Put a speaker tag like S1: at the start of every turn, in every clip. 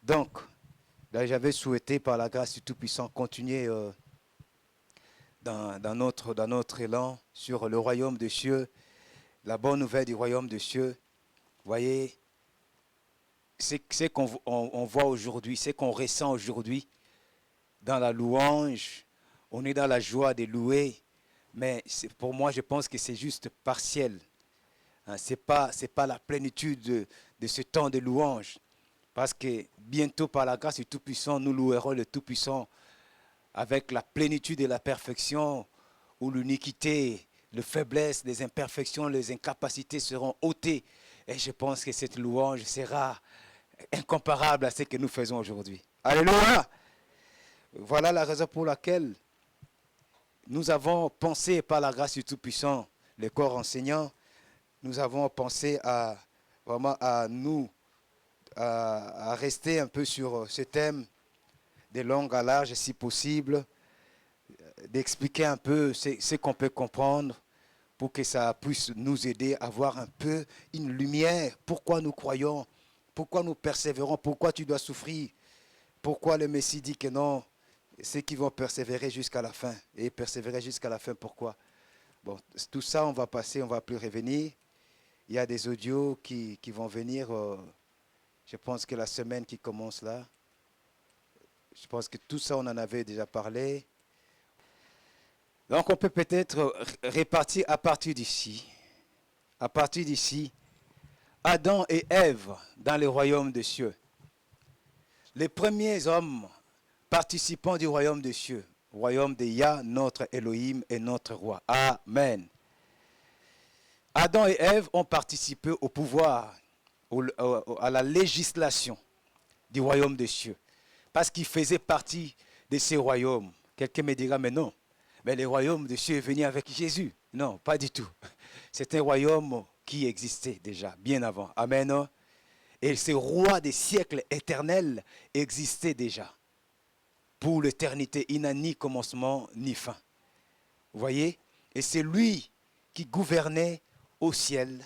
S1: Donc, là, j'avais souhaité, par la grâce du Tout-Puissant, continuer dans notre élan sur le royaume des cieux, la bonne nouvelle du royaume des cieux. Vous voyez, c'est qu'on voit aujourd'hui, c'est qu'on ressent aujourd'hui dans la louange. On est dans la joie de louer, mais pour moi, je pense que c'est juste partiel. Hein, c'est pas la plénitude de ce temps de louange. Parce que bientôt, par la grâce du Tout-Puissant, nous louerons le Tout-Puissant avec la plénitude et la perfection, où l'uniquité, la faiblesse, les imperfections, les incapacités seront ôtées. Et je pense que cette louange sera incomparable à ce que nous faisons aujourd'hui. Alléluia! Voilà la raison pour laquelle nous avons pensé, par la grâce du Tout-Puissant, le corps enseignant, nous avons pensé à vraiment à nous, à rester un peu sur ce thème, de long à large si possible, d'expliquer un peu ce qu'on peut comprendre pour que ça puisse nous aider à voir un peu une lumière. Pourquoi nous croyons, pourquoi nous persévérons, pourquoi tu dois souffrir, pourquoi le Messie dit que non, ceux qui vont persévérer jusqu'à la fin. Et persévérer jusqu'à la fin, pourquoi? Bon, tout ça, on va passer, on ne va plus revenir. Il y a des audios qui vont venir, je pense que la semaine qui commence là. Je pense que tout ça, on en avait déjà parlé. Donc, on peut peut-être répartir à partir d'ici. À partir d'ici, Adam et Ève dans le royaume des cieux. Les premiers hommes participants du royaume des cieux. Royaume de Yah, notre Elohim et notre roi. Amen. Adam et Ève ont participé au pouvoir, à la législation du royaume des cieux. Parce qu'ils faisaient partie de ces royaumes. Quelqu'un me dira, mais non, mais le royaume des cieux est venu avec Jésus. Non, pas du tout. C'est un royaume qui existait déjà, bien avant. Amen. Et ce roi des siècles éternels existait déjà. Pour l'éternité, il n'a ni commencement ni fin. Vous voyez? Et c'est lui qui gouvernait au ciel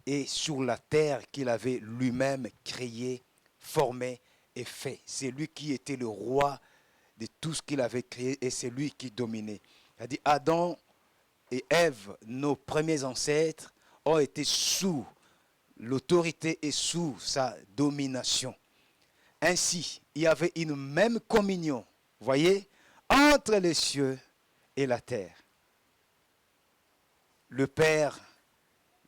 S1: et sur la terre qu'il avait lui-même créé, formé et fait. C'est lui qui était le roi de tout ce qu'il avait créé et c'est lui qui dominait. C'est-à-dire Adam et Ève, nos premiers ancêtres, ont été sous l'autorité et sous sa domination. Ainsi, il y avait une même communion, voyez, entre les cieux et la terre. Le Père,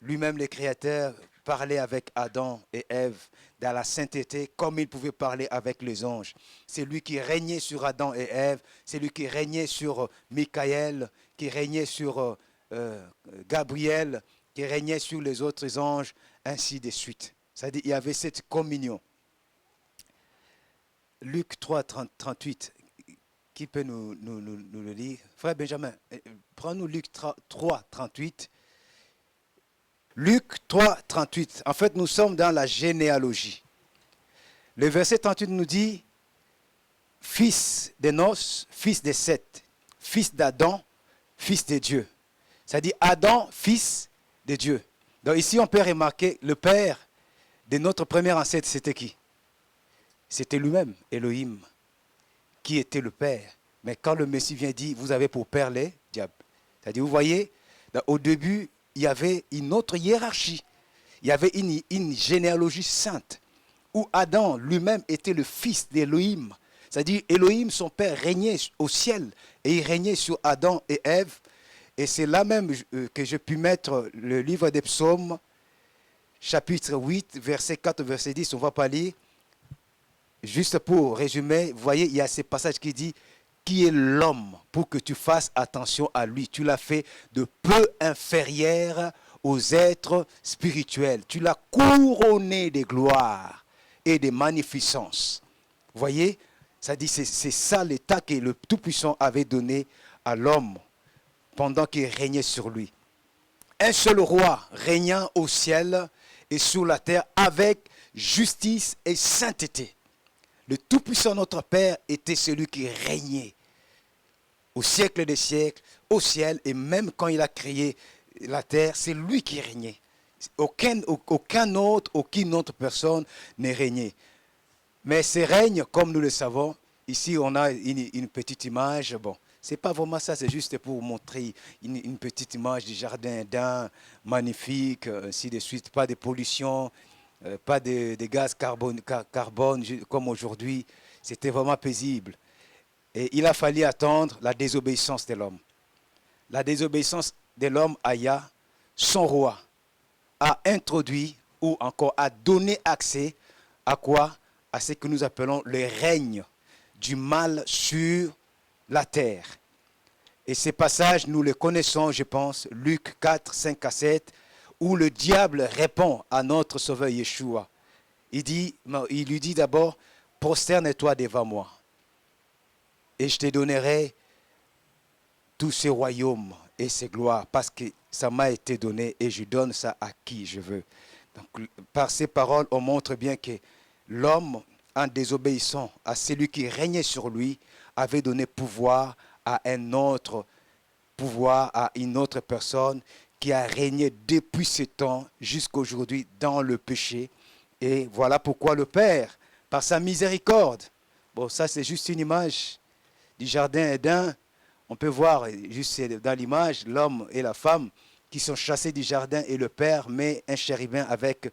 S1: lui-même le Créateur, parlait avec Adam et Ève dans la sainteté comme il pouvait parler avec les anges. C'est lui qui régnait sur Adam et Ève, c'est lui qui régnait sur Michaël, qui régnait sur Gabriel, qui régnait sur les autres anges, ainsi de suite. C'est-à-dire qu'il y avait cette communion. Luc 3, 38, qui peut nous le lire? Frère Benjamin, prends-nous Luc 3, 38. Luc 3, 38. En fait, nous sommes dans la généalogie. Le verset 38 nous dit, fils d'Enos, fils de Seth, fils d'Adam, fils de Dieu. C'est-à-dire Adam, fils de Dieu. Donc ici, on peut remarquer le père de notre premier ancêtre, c'était qui? C'était lui-même, Elohim, qui était le père. Mais quand le Messie vient dire, vous avez pour père les diables. C'est-à-dire, vous voyez, au début, il y avait une autre hiérarchie. Il y avait une généalogie sainte, où Adam lui-même était le fils d'Elohim. C'est-à-dire, Elohim, son père, régnait au ciel, et il régnait sur Adam et Ève. Et c'est là même que j'ai pu mettre le livre des psaumes, chapitre 8, verset 4, verset 10, on ne va pas lire. Juste pour résumer, vous voyez, il y a ce passage qui dit, qui est l'homme pour que tu fasses attention à lui. Tu l'as fait de peu inférieur aux êtres spirituels. Tu l'as couronné de gloire et de magnificence. Vous voyez, ça dit, c'est ça l'état que le Tout-Puissant avait donné à l'homme pendant qu'il régnait sur lui. Un seul roi régnant au ciel et sur la terre avec justice et sainteté. Le Tout-Puissant, notre Père, était celui qui régnait au siècle des siècles, au ciel, et même quand il a créé la terre, c'est lui qui régnait. Aucune autre personne n'est régné. Mais ces règnes, comme nous le savons, ici on a une petite image. Bon, c'est pas vraiment ça, c'est juste pour montrer une petite image du jardin d'un magnifique, ainsi de suite. Pas de pollution, pas de gaz carbone comme aujourd'hui. C'était vraiment paisible. Et il a fallu attendre la désobéissance de l'homme. La désobéissance de l'homme à Yah, son roi, a introduit ou encore a donné accès à quoi? À ce que nous appelons le règne du mal sur la terre. Et ces passages, nous les connaissons, je pense, Luc 4, 5 à 7, où le diable répond à notre sauveur Yeshua. Il lui dit d'abord, prosterne-toi devant moi, et je te donnerai tous ces royaumes et ces gloires, parce que ça m'a été donné et je donne ça à qui je veux. Donc, par ces paroles, on montre bien que l'homme, en désobéissant à celui qui régnait sur lui, avait donné pouvoir à un autre pouvoir, à une autre personne qui a régné depuis ce temps jusqu'à aujourd'hui dans le péché. Et voilà pourquoi le Père, par sa miséricorde, bon, ça c'est juste une image du jardin Éden. On peut voir juste dans l'image l'homme et la femme qui sont chassés du jardin et le Père met un chérubin avec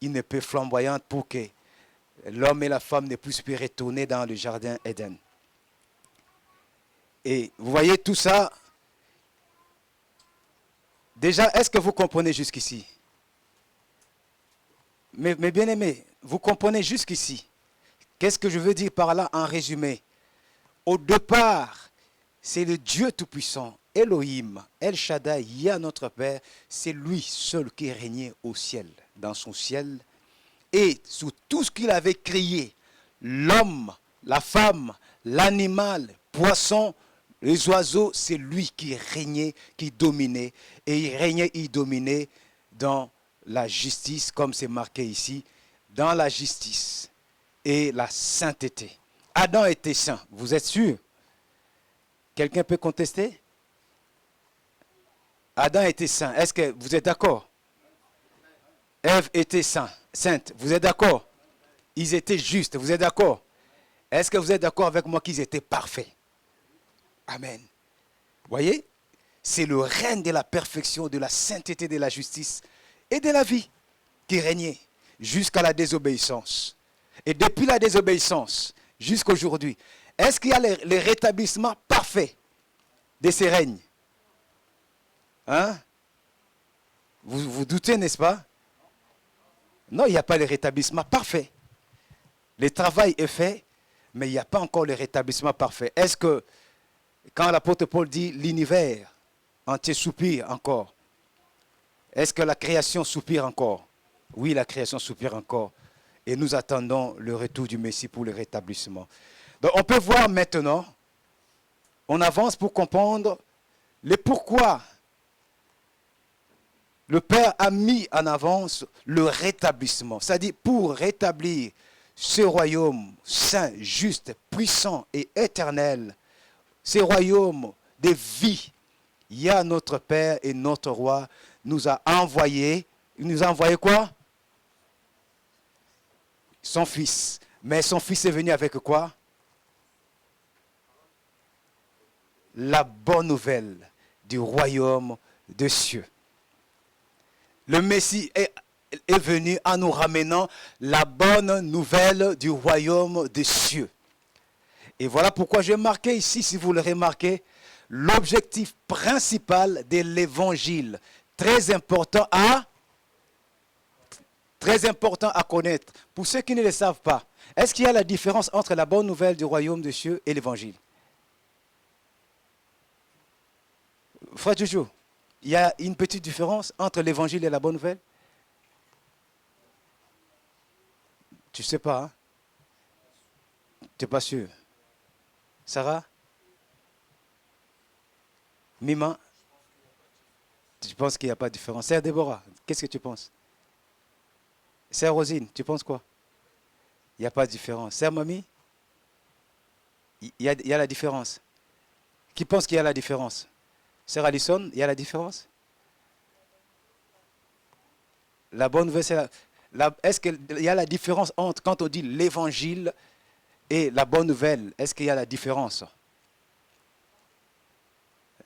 S1: une épée flamboyante pour que l'homme et la femme ne puissent plus retourner dans le jardin Éden. Et vous voyez tout ça. Déjà, est-ce que vous comprenez jusqu'ici? Mais bien aimés, vous comprenez jusqu'ici. Qu'est-ce que je veux dire par là en résumé? Au départ, c'est le Dieu Tout-Puissant, Elohim, El Shaddai, Yah notre Père, c'est lui seul qui régnait au ciel, dans son ciel, et sur tout ce qu'il avait créé, l'homme, la femme, l'animal, poisson, les oiseaux, c'est lui qui régnait, qui dominait, et il régnait, il dominait dans la justice, comme c'est marqué ici, dans la justice et la sainteté. Adam était saint, vous êtes sûr? Quelqu'un peut contester? Adam était saint. Est-ce que vous êtes d'accord? Ève était sainte. Vous êtes d'accord? Ils étaient justes. Vous êtes d'accord? Est-ce que vous êtes d'accord avec moi qu'ils étaient parfaits? Amen. Vous voyez? C'est le règne de la perfection, de la sainteté, de la justice et de la vie qui régnait jusqu'à la désobéissance. Et depuis la désobéissance jusqu'à aujourd'hui, est-ce qu'il y a le rétablissement parfait de ces règnes? Hein? Vous doutez, n'est-ce pas? Non, il n'y a pas le rétablissement parfait. Le travail est fait, mais il n'y a pas encore le rétablissement parfait. Est-ce que, quand l'apôtre Paul dit l'univers entier soupire encore, est-ce que la création soupire encore? Oui, la création soupire encore. Et nous attendons le retour du Messie pour le rétablissement. Donc on peut voir maintenant, on avance pour comprendre le pourquoi le Père a mis en avance le rétablissement. C'est-à-dire pour rétablir ce royaume saint, juste, puissant et éternel, ce royaume de vie. Il y a notre Père et notre Roi nous a envoyé. Il nous a envoyé quoi? Son Fils. Mais son Fils est venu avec quoi? La bonne nouvelle du royaume des cieux. Le Messie est venu en nous ramenant la bonne nouvelle du royaume des cieux. Et voilà pourquoi j'ai marqué ici, si vous le remarquez, l'objectif principal de l'évangile. Très important à connaître. Pour ceux qui ne le savent pas, est-ce qu'il y a la différence entre la bonne nouvelle du royaume des cieux et l'évangile? Frère Jojo, il y a une petite différence entre l'évangile et la bonne nouvelle? Tu ne sais pas, hein? Tu n'es pas sûr? Sarah? Mima? Tu penses qu'il n'y a pas de différence? Sœur Déborah, qu'est-ce que tu penses? Sœur Rosine, tu penses quoi? Il n'y a pas de différence. Sœur Mamie? Il y a la différence. Qui pense qu'il y a la différence? Sœur Alison, il y a la différence? La bonne nouvelle, c'est la... Est-ce qu'il y a la différence entre quand on dit l'évangile et la bonne nouvelle? Est-ce qu'il y a la différence?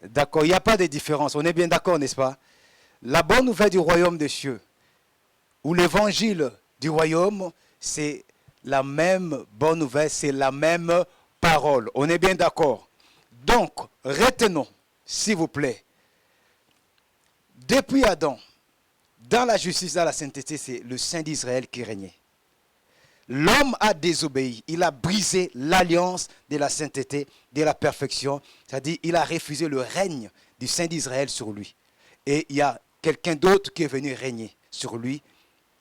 S1: D'accord, il n'y a pas de différence. On est bien d'accord, n'est-ce pas? La bonne nouvelle du royaume des cieux ou l'évangile du royaume, c'est la même bonne nouvelle, c'est la même parole. On est bien d'accord. Donc, retenons, s'il vous plaît, depuis Adam, dans la justice, dans la sainteté, c'est le Saint d'Israël qui régnait. L'homme a désobéi, il a brisé l'alliance de la sainteté, de la perfection, c'est-à-dire il a refusé le règne du Saint d'Israël sur lui. Et il y a quelqu'un d'autre qui est venu régner sur lui,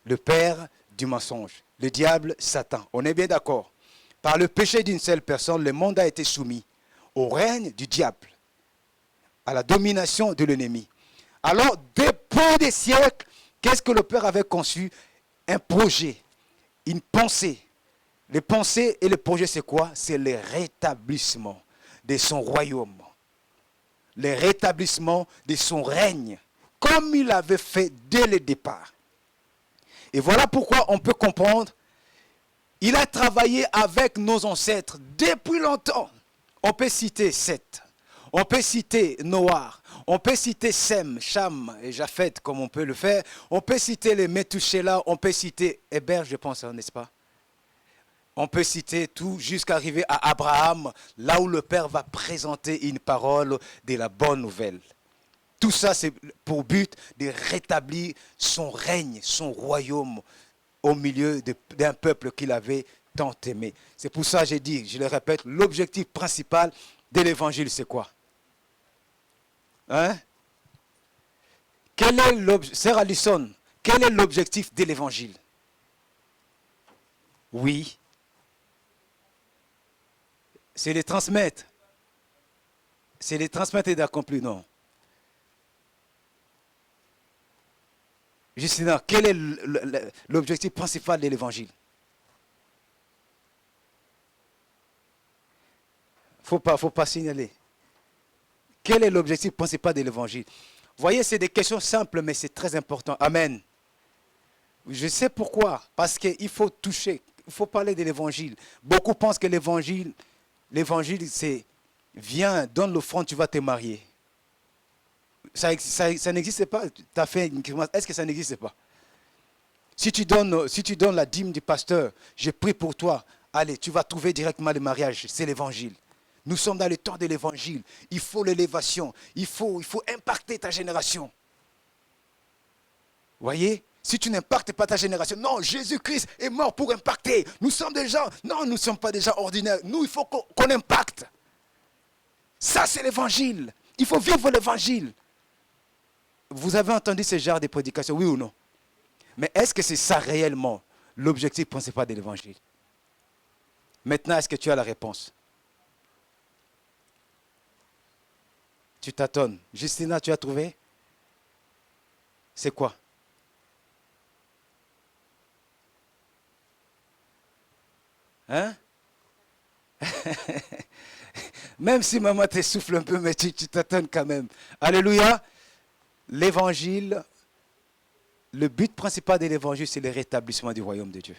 S1: le père du mensonge, le diable, Satan. On est bien d'accord. Par le péché d'une seule personne, le monde a été soumis au règne du diable, à la domination de l'ennemi. Alors, depuis des siècles, qu'est-ce que le Père avait conçu? Un projet, une pensée. Les pensées et le projet, c'est quoi? C'est le rétablissement de son royaume. Le rétablissement de son règne, comme il avait fait dès le départ. Et voilà pourquoi on peut comprendre, il a travaillé avec nos ancêtres depuis longtemps. On peut citer Seth, on peut citer Noah, on peut citer Sem, Cham et Japheth comme on peut le faire. On peut citer les Methushélah, on peut citer Héber, je pense, n'est-ce pas? On peut citer tout jusqu'à arriver à Abraham, là où le Père va présenter une parole de la bonne nouvelle. Tout ça, c'est pour but de rétablir son règne, son royaume au milieu d'un peuple qu'il avait tant aimé. C'est pour ça que j'ai dit, je le répète, l'objectif principal de l'évangile, c'est quoi? Hein? Sœur Allison, quel est l'objectif de l'évangile? Oui. C'est les transmettre. C'est les transmettre et d'accomplir, non. Justina, quel est l'objectif principal de l'évangile? Faut pas signaler. Quel est l'objectif principal de l'évangile? Vous voyez, c'est des questions simples, mais c'est très important. Amen. Je sais pourquoi. Parce qu'il faut toucher, il faut parler de l'évangile. Beaucoup pensent que l'évangile, c'est viens, donne l'offrande, tu vas te marier. Ça n'existe pas. Tu as fait une... Est-ce que ça n'existe pas? Si tu donnes la dîme du pasteur, je prie pour toi, allez, tu vas trouver directement le mariage. C'est l'évangile. Nous sommes dans le temps de l'évangile. Il faut l'élévation. Il faut impacter ta génération. Vous voyez? Si tu n'impactes pas ta génération, non, Jésus-Christ est mort pour impacter. Nous sommes des gens, non, nous ne sommes pas des gens ordinaires. Nous, il faut qu'on impacte. Ça, c'est l'évangile. Il faut vivre l'évangile. Vous avez entendu ce genre de prédication, oui ou non? Mais est-ce que c'est ça réellement l'objectif principal de l'évangile? Maintenant, est-ce que tu as la réponse? Tu tâtonnes. Justina, tu as trouvé? C'est quoi? Hein? Même si maman t'essouffle un peu, mais tu t'attends quand même. Alléluia. L'évangile, le but principal de l'évangile, c'est le rétablissement du royaume de Dieu.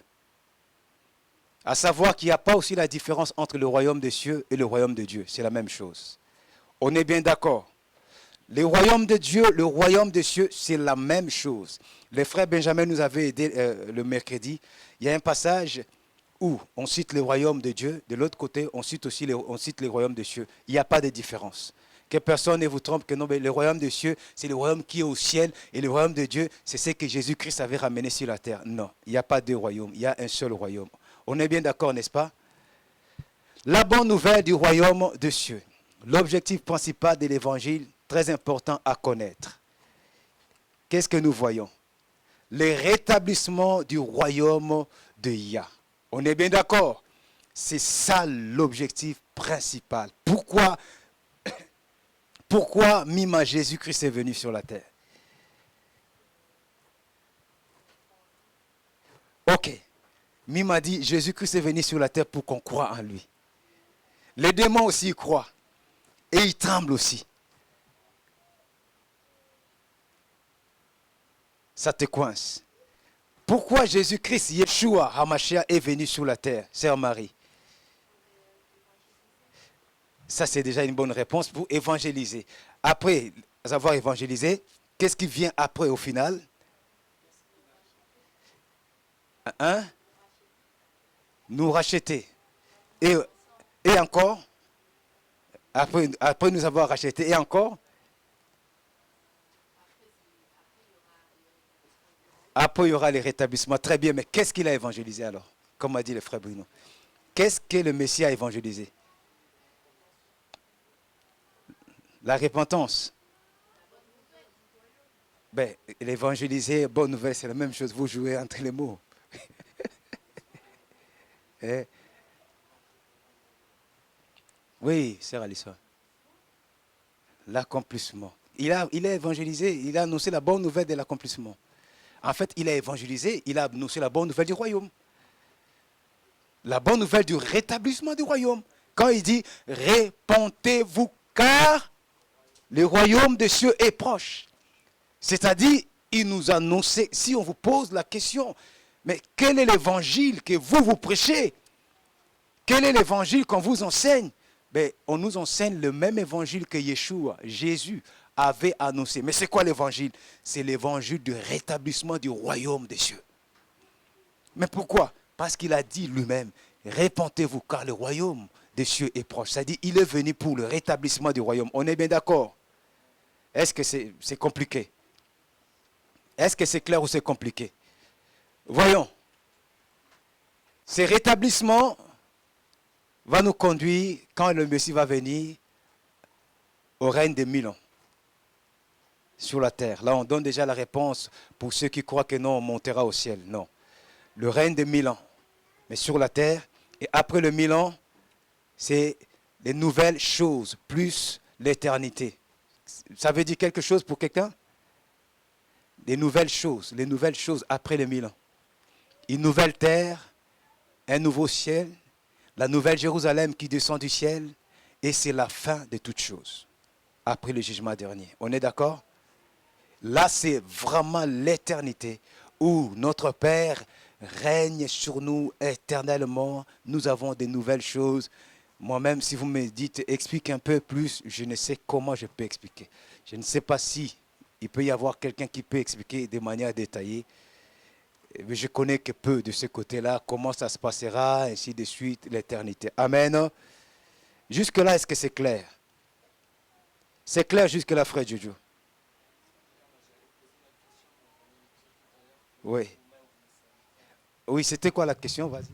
S1: À savoir qu'il n'y a pas aussi la différence entre le royaume des cieux et le royaume de Dieu. C'est la même chose. On est bien d'accord. Le royaume de Dieu, le royaume des cieux, c'est la même chose. Les frères Benjamin nous avaient aidés le mercredi. Il y a un passage où on cite le royaume de Dieu. De l'autre côté, on cite aussi le royaume des cieux. Il n'y a pas de différence. Que personne ne vous trompe que non, mais le royaume des cieux, c'est le royaume qui est au ciel. Et le royaume de Dieu, c'est ce que Jésus-Christ avait ramené sur la terre. Non, il n'y a pas deux royaumes. Il y a un seul royaume. On est bien d'accord, n'est-ce pas? La bonne nouvelle du royaume des cieux. L'objectif principal de l'évangile, très important à connaître. Qu'est-ce que nous voyons? Le rétablissement du royaume de Yah. On est bien d'accord? C'est ça l'objectif principal. Pourquoi Mima Jésus-Christ est venu sur la terre? Ok. Mima dit Jésus-Christ est venu sur la terre pour qu'on croie en lui. Les démons aussi y croient. Et ils tremblent aussi. Ça te coince. Pourquoi Jésus-Christ, Yeshua HaMashiach, est venu sur la terre, sœur Marie? Ça, c'est déjà une bonne réponse pour évangéliser. Après avoir évangélisé, qu'est-ce qui vient après au final? Hein? Nous racheter. Et, et encore, après nous avoir rachetés, et encore, après il y aura les rétablissements. Très bien, mais qu'est-ce qu'il a évangélisé alors? Comme a dit le frère Bruno. Qu'est-ce que le Messie a évangélisé? La repentance. Ben, l'évangéliser, bonne nouvelle, c'est la même chose. Vous jouez entre les mots. Eh, oui, sœur Alissa. L'accomplissement. Il a évangélisé, il a annoncé la bonne nouvelle de l'accomplissement. En fait, il a évangélisé, il a annoncé la bonne nouvelle du royaume. La bonne nouvelle du rétablissement du royaume. Quand il dit, répentez-vous car le royaume des cieux est proche. C'est-à-dire, il nous a annoncé, si on vous pose la question, mais quel est l'évangile que vous prêchez? Quel est l'évangile qu'on vous enseigne? Ben, on nous enseigne le même évangile que Yeshua, Jésus, avait annoncé. Mais c'est quoi l'évangile? C'est l'évangile du rétablissement du royaume des cieux. Mais pourquoi? Parce qu'il a dit lui-même, répentez-vous car le royaume des cieux est proche. C'est-à-dire, il est venu pour le rétablissement du royaume. On est bien d'accord? Est-ce que c'est compliqué? Est-ce que c'est clair ou c'est compliqué? Voyons. Ce rétablissement va nous conduire, quand le Messie va venir, au règne de 1000 ans sur la terre. Là, on donne déjà la réponse pour ceux qui croient que non, on montera au ciel. Non. Le règne de 1000 ans, mais sur la terre. Et après le 1000 ans, c'est les nouvelles choses, plus l'éternité. Ça veut dire quelque chose pour quelqu'un? Les nouvelles choses après les 1000 ans. Une nouvelle terre, un nouveau ciel, la nouvelle Jérusalem qui descend du ciel, et c'est la fin de toutes choses, après le jugement dernier. On est d'accord? Là, c'est vraiment l'éternité, où notre Père règne sur nous éternellement. Nous avons des nouvelles choses. Moi-même, si vous me dites, explique un peu plus, je ne sais comment je peux expliquer. Je ne sais pas si il peut y avoir quelqu'un qui peut expliquer de manière détaillée. Mais je connais que peu de ce côté-là, comment ça se passera, ainsi de suite, l'éternité. Amen. Jusque-là, est-ce que c'est clair? C'est clair jusque-là, frère Jojo? Oui. Oui, c'était quoi la question? Vas-y.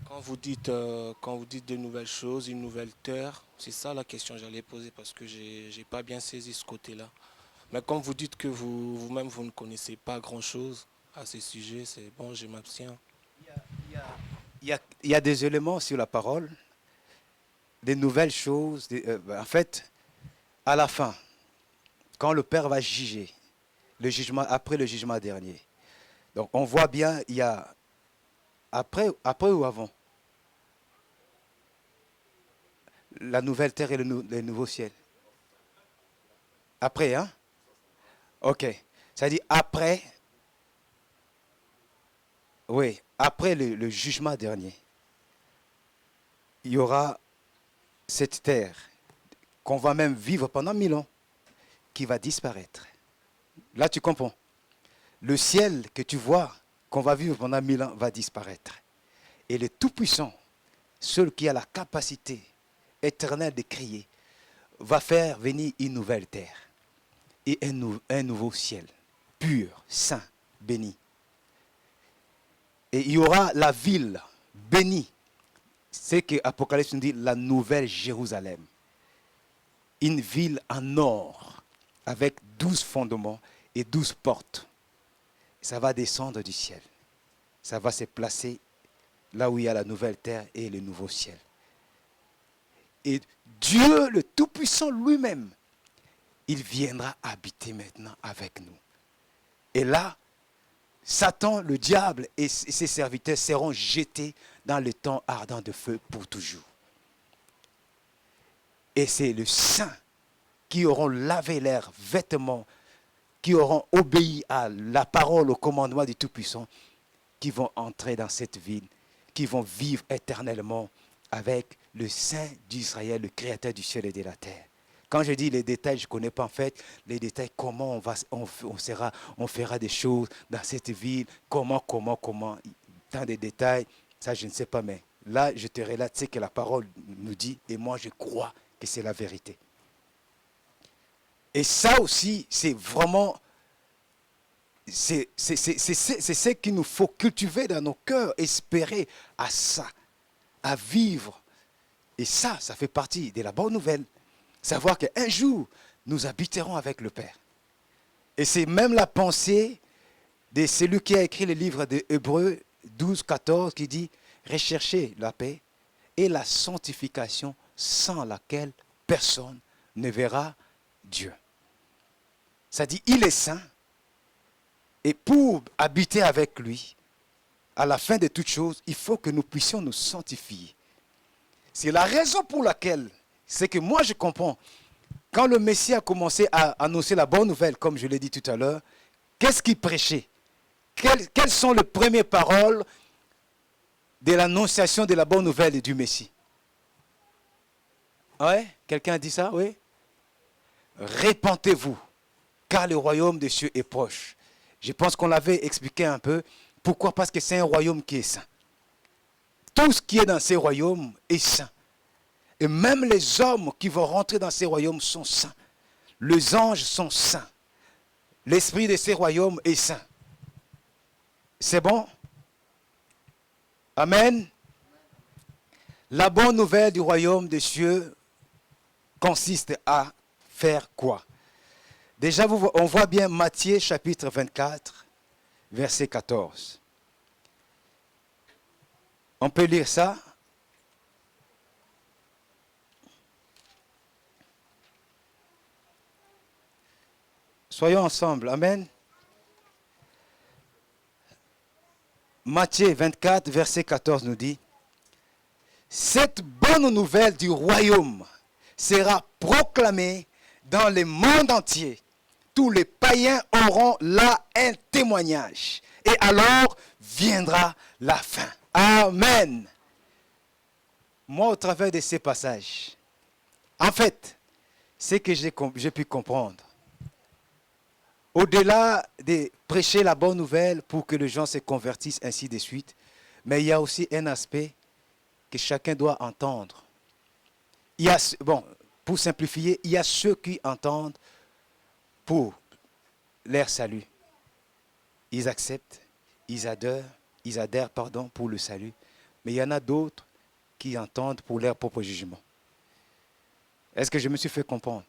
S2: Quand vous dites de nouvelles choses, une nouvelle terre, c'est ça la question que j'allais poser parce que j'ai pas bien saisi ce côté-là. Mais comme vous dites que vous-même, vous ne connaissez pas grand-chose à ce sujet, c'est bon, je m'abstiens.
S1: Il y a des éléments sur la parole, des nouvelles choses. En fait, à la fin, quand le Père va juger, le jugement, après le jugement dernier. Donc on voit bien, il y a après ou avant, la nouvelle terre et le nouveau ciel. Après, hein? Ok. Ça dit après, oui, après le jugement dernier, il y aura cette terre qu'on va même vivre pendant 1000 ans, qui va disparaître. Là, tu comprends. Le ciel que tu vois, qu'on va vivre pendant 1000 ans, va disparaître. Et le Tout-Puissant, celui qui a la capacité éternelle de crier, va faire venir une nouvelle terre et un nouveau ciel, pur, saint, béni. Et il y aura la ville bénie. C'est que Apocalypse nous dit la nouvelle Jérusalem. Une ville en or, avec 12 fondements et 12 portes. Ça va descendre du ciel. Ça va se placer là où il y a la nouvelle terre et le nouveau ciel. Et Dieu, le Tout-Puissant lui-même, il viendra habiter maintenant avec nous. Et là, Satan, le diable et ses serviteurs seront jetés dans le temps ardent de feu pour toujours. Et c'est les saints qui auront lavé leurs vêtements qui auront obéi à la parole, au commandement du Tout-Puissant, qui vont entrer dans cette ville, qui vont vivre éternellement avec le Saint d'Israël, le Créateur du ciel et de la terre. Quand je dis les détails, je ne connais pas en fait les détails, comment on fera des choses dans cette ville, comment, tant de détails, ça je ne sais pas, mais là je te relate ce que la parole nous dit et moi je crois que c'est la vérité. Et ça aussi, c'est vraiment, c'est ce qu'il nous faut cultiver dans nos cœurs, espérer à ça, à vivre. Et ça fait partie de la bonne nouvelle. Savoir qu'un jour, nous habiterons avec le Père. Et c'est même la pensée de celui qui a écrit le livre de Hébreux 12, 14 qui dit « Recherchez la paix et la sanctification sans laquelle personne ne verra Dieu. » Ça dit, il est saint. Et pour habiter avec lui, à la fin de toutes choses, il faut que nous puissions nous sanctifier. C'est la raison pour laquelle, c'est que moi je comprends, quand le Messie a commencé à annoncer la bonne nouvelle, comme je l'ai dit tout à l'heure, qu'est-ce qu'il prêchait? Quelles sont les premières paroles de l'annonciation de la bonne nouvelle du Messie? Ouais? Quelqu'un a dit ça? Oui? Répentez-vous, car le royaume des cieux est proche. Je pense qu'on l'avait expliqué un peu. Pourquoi? Parce que c'est un royaume qui est saint. Tout ce qui est dans ces royaumes est saint. Et même les hommes qui vont rentrer dans ces royaumes sont saints. Les anges sont saints. L'esprit de ces royaumes est saint. C'est bon? Amen. La bonne nouvelle du royaume des cieux consiste à faire quoi? Déjà, on voit bien Matthieu chapitre 24, verset 14. On peut lire ça? Soyons ensemble. Amen. Matthieu 24, verset 14 nous dit, « Cette bonne nouvelle du royaume sera proclamée dans le monde entier. Tous les païens auront là un témoignage. Et alors viendra la fin. » Amen. Moi, au travers de ces passages, en fait, ce que j'ai pu comprendre, au-delà de prêcher la bonne nouvelle pour que les gens se convertissent, ainsi de suite, mais il y a aussi un aspect que chacun doit entendre. Il y a, bon, pour simplifier, il y a ceux qui entendent pour leur salut. Ils acceptent, ils adhèrent pour le salut. Mais il y en a d'autres qui entendent pour leur propre jugement. Est-ce que je me suis fait comprendre?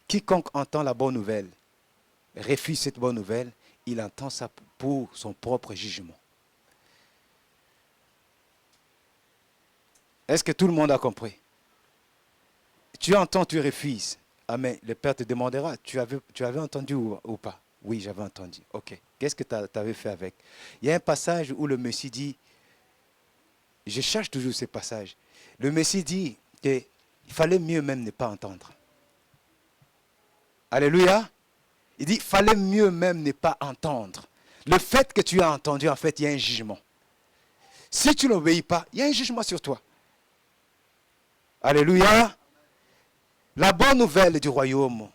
S1: Quiconque entend la bonne nouvelle, refuse cette bonne nouvelle, il entend ça pour son propre jugement. Est-ce que tout le monde a compris? Tu entends, tu refuses. Ah mais le Père te demandera, tu avais entendu ou pas? Oui, j'avais entendu. Ok. Qu'est-ce que tu avais fait avec? Il y a un passage où le Messie dit, je cherche toujours ces passages. Le Messie dit qu'il fallait mieux même ne pas entendre. Alléluia. Il dit, il fallait mieux même ne pas entendre. Le fait que tu as entendu, en fait, il y a un jugement. Si tu n'obéis pas, il y a un jugement sur toi. Alléluia. La bonne nouvelle du royaume,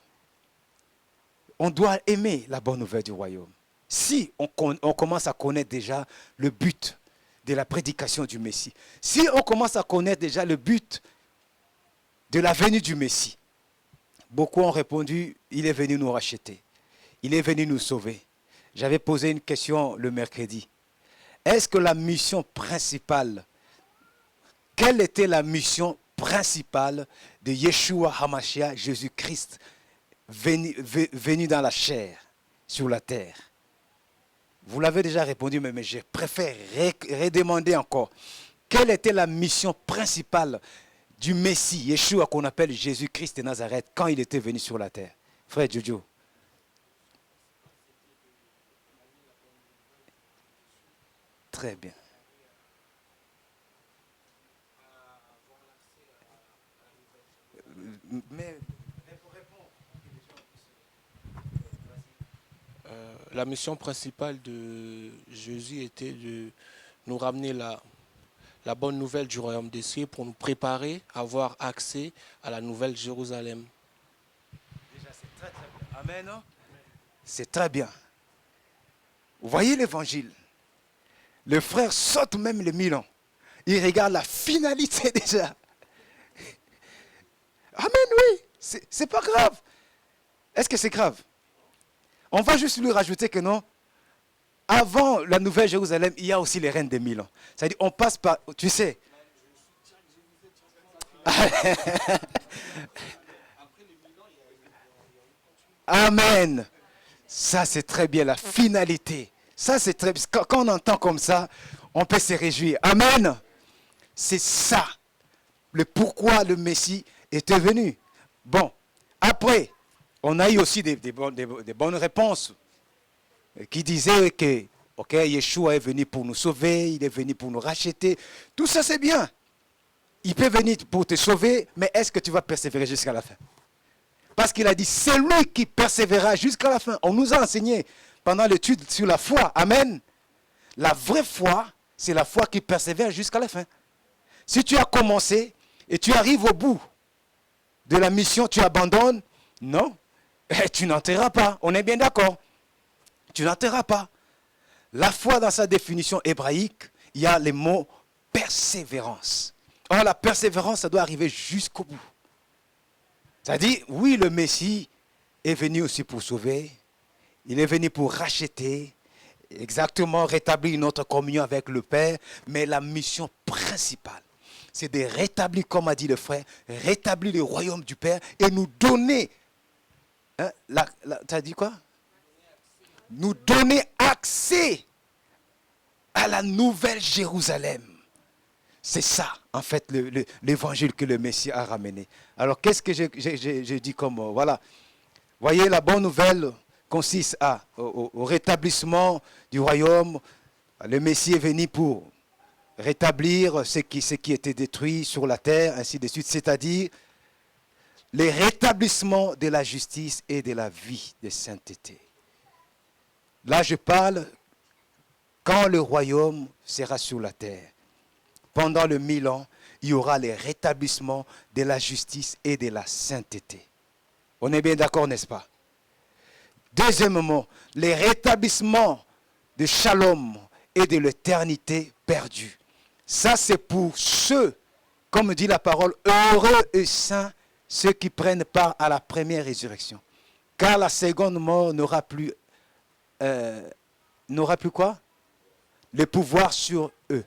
S1: on doit aimer la bonne nouvelle du royaume. Si on commence à connaître déjà le but de la prédication du Messie, si on commence à connaître déjà le but de la venue du Messie, beaucoup ont répondu, il est venu nous racheter, il est venu nous sauver. J'avais posé une question le mercredi. Est-ce que la mission principale, quelle était la mission principale de Yeshua HaMashiach, Jésus-Christ, venu dans la chair, sur la terre? Vous l'avez déjà répondu, mais je préfère redemander encore. Quelle était la mission principale du Messie, Yeshua, qu'on appelle Jésus-Christ de Nazareth, quand il était venu sur la terre? Frère Jojo. Très bien. Mais pour répondre,
S2: la mission principale de Jésus était de nous ramener la bonne nouvelle du royaume des cieux pour nous préparer à avoir accès à la nouvelle Jérusalem.
S1: Déjà, c'est très très bien. Amen. Non? C'est très bien. Vous voyez l'évangile. Le frère saute même le Milan. Il regarde la finalité déjà. Amen, oui. C'est pas grave. Est-ce que c'est grave? On va juste lui rajouter que non. Avant la nouvelle Jérusalem, il y a aussi les reines de Milan. C'est-à-dire, on passe par, tu sais. Amen. Ça, c'est très bien, la finalité. Ça, c'est très bien. Quand on entend comme ça, on peut se réjouir. Amen. C'est ça, le pourquoi le Messie était venu. Bon, après, on a eu aussi des bonnes réponses qui disaient que, ok, Yeshua est venu pour nous sauver, il est venu pour nous racheter. Tout ça, c'est bien. Il peut venir pour te sauver, mais est-ce que tu vas persévérer jusqu'à la fin? Parce qu'il a dit, c'est lui qui persévérera jusqu'à la fin. On nous a enseigné pendant l'étude sur la foi. Amen. La vraie foi, c'est la foi qui persévère jusqu'à la fin. Si tu as commencé et tu arrives au bout de la mission, tu abandonnes, non, tu n'entreras pas. On est bien d'accord. Tu n'entreras pas. La foi, dans sa définition hébraïque, il y a les mots persévérance. Or, la persévérance, ça doit arriver jusqu'au bout. C'est-à-dire, oui, le Messie est venu aussi pour sauver. Il est venu pour racheter, exactement rétablir notre communion avec le Père. Mais la mission principale, c'est de rétablir, comme a dit le frère, rétablir le royaume du Père et nous donner, hein, tu as dit quoi? Nous donner accès à la nouvelle Jérusalem. C'est ça, en fait, l'évangile que le Messie a ramené. Alors, qu'est-ce que j'ai dit comme, voilà. Voyez, la bonne nouvelle consiste au rétablissement du royaume. Le Messie est venu pour rétablir ce qui était détruit sur la terre, ainsi de suite. C'est-à-dire, le rétablissement de la justice et de la vie de sainteté. Là, je parle quand le royaume sera sur la terre. Pendant le 1000 ans, il y aura le rétablissement de la justice et de la sainteté. On est bien d'accord, n'est-ce pas? Deuxièmement, le rétablissement de Shalom et de l'éternité perdue. Ça, c'est pour ceux, comme dit la parole, heureux et saints, ceux qui prennent part à la première résurrection. Car la seconde mort n'aura plus quoi? Le pouvoir sur eux.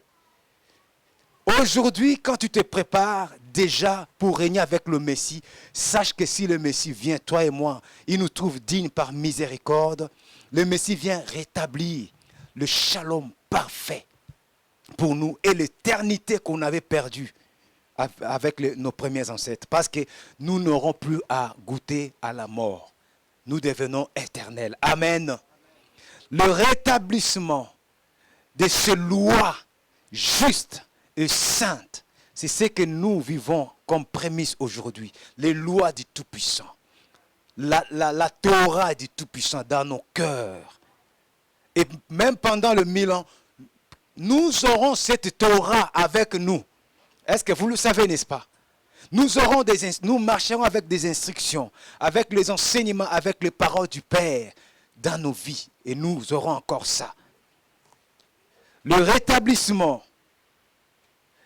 S1: Aujourd'hui, quand tu te prépares déjà pour régner avec le Messie, sache que si le Messie vient, toi et moi, il nous trouve dignes par miséricorde. Le Messie vient rétablir le shalom parfait pour nous et l'éternité qu'on avait perdue avec nos premiers ancêtres. Parce que nous n'aurons plus à goûter à la mort. Nous devenons éternels. Amen. Le rétablissement de ces lois justes et sainte, c'est ce que nous vivons comme prémisse aujourd'hui. Les lois du Tout-Puissant. La Torah du Tout-Puissant dans nos cœurs. Et même pendant le 1000 ans, nous aurons cette Torah avec nous. Est-ce que vous le savez, n'est-ce pas? Nous marcherons avec des instructions, avec les enseignements, avec les paroles du Père dans nos vies. Et nous aurons encore ça. Le rétablissement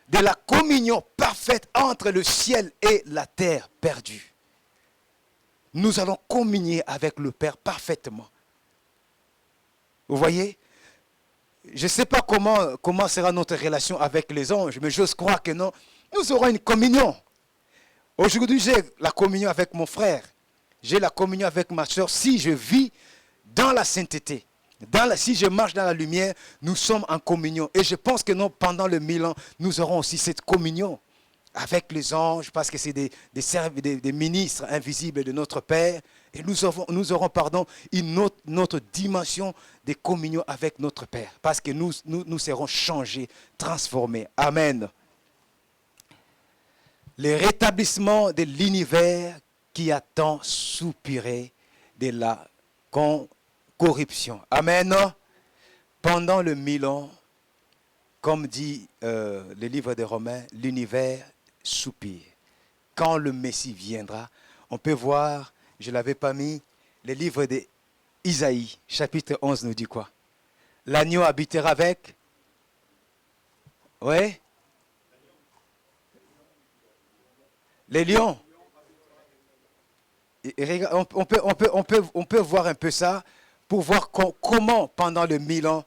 S1: de la communion parfaite entre le ciel et la terre perdue. Nous allons communier avec le Père parfaitement. Vous voyez? Je ne sais pas comment sera notre relation avec les anges, mais j'ose croire que non. Nous aurons une communion. Aujourd'hui, j'ai la communion avec mon frère. J'ai la communion avec ma soeur si je vis dans la sainteté. Si je marche dans la lumière, nous sommes en communion. Et je pense que non, pendant le 1000 ans, nous aurons aussi cette communion avec les anges, parce que c'est des ministres invisibles de notre Père. Et nous aurons une autre dimension de communion avec notre Père, parce que nous serons changés, transformés. Amen. Le rétablissement de l'univers qui a tant soupiré de la corruption. Amen. Pendant le 1000 ans, comme dit le livre des Romains, l'univers soupire. Quand le Messie viendra, on peut voir, je ne l'avais pas mis, le livre d'Isaïe, chapitre 11 nous dit quoi? L'agneau habitera avec. Oui. Les lions. Et on peut voir un peu ça pour voir comment pendant le 1000 ans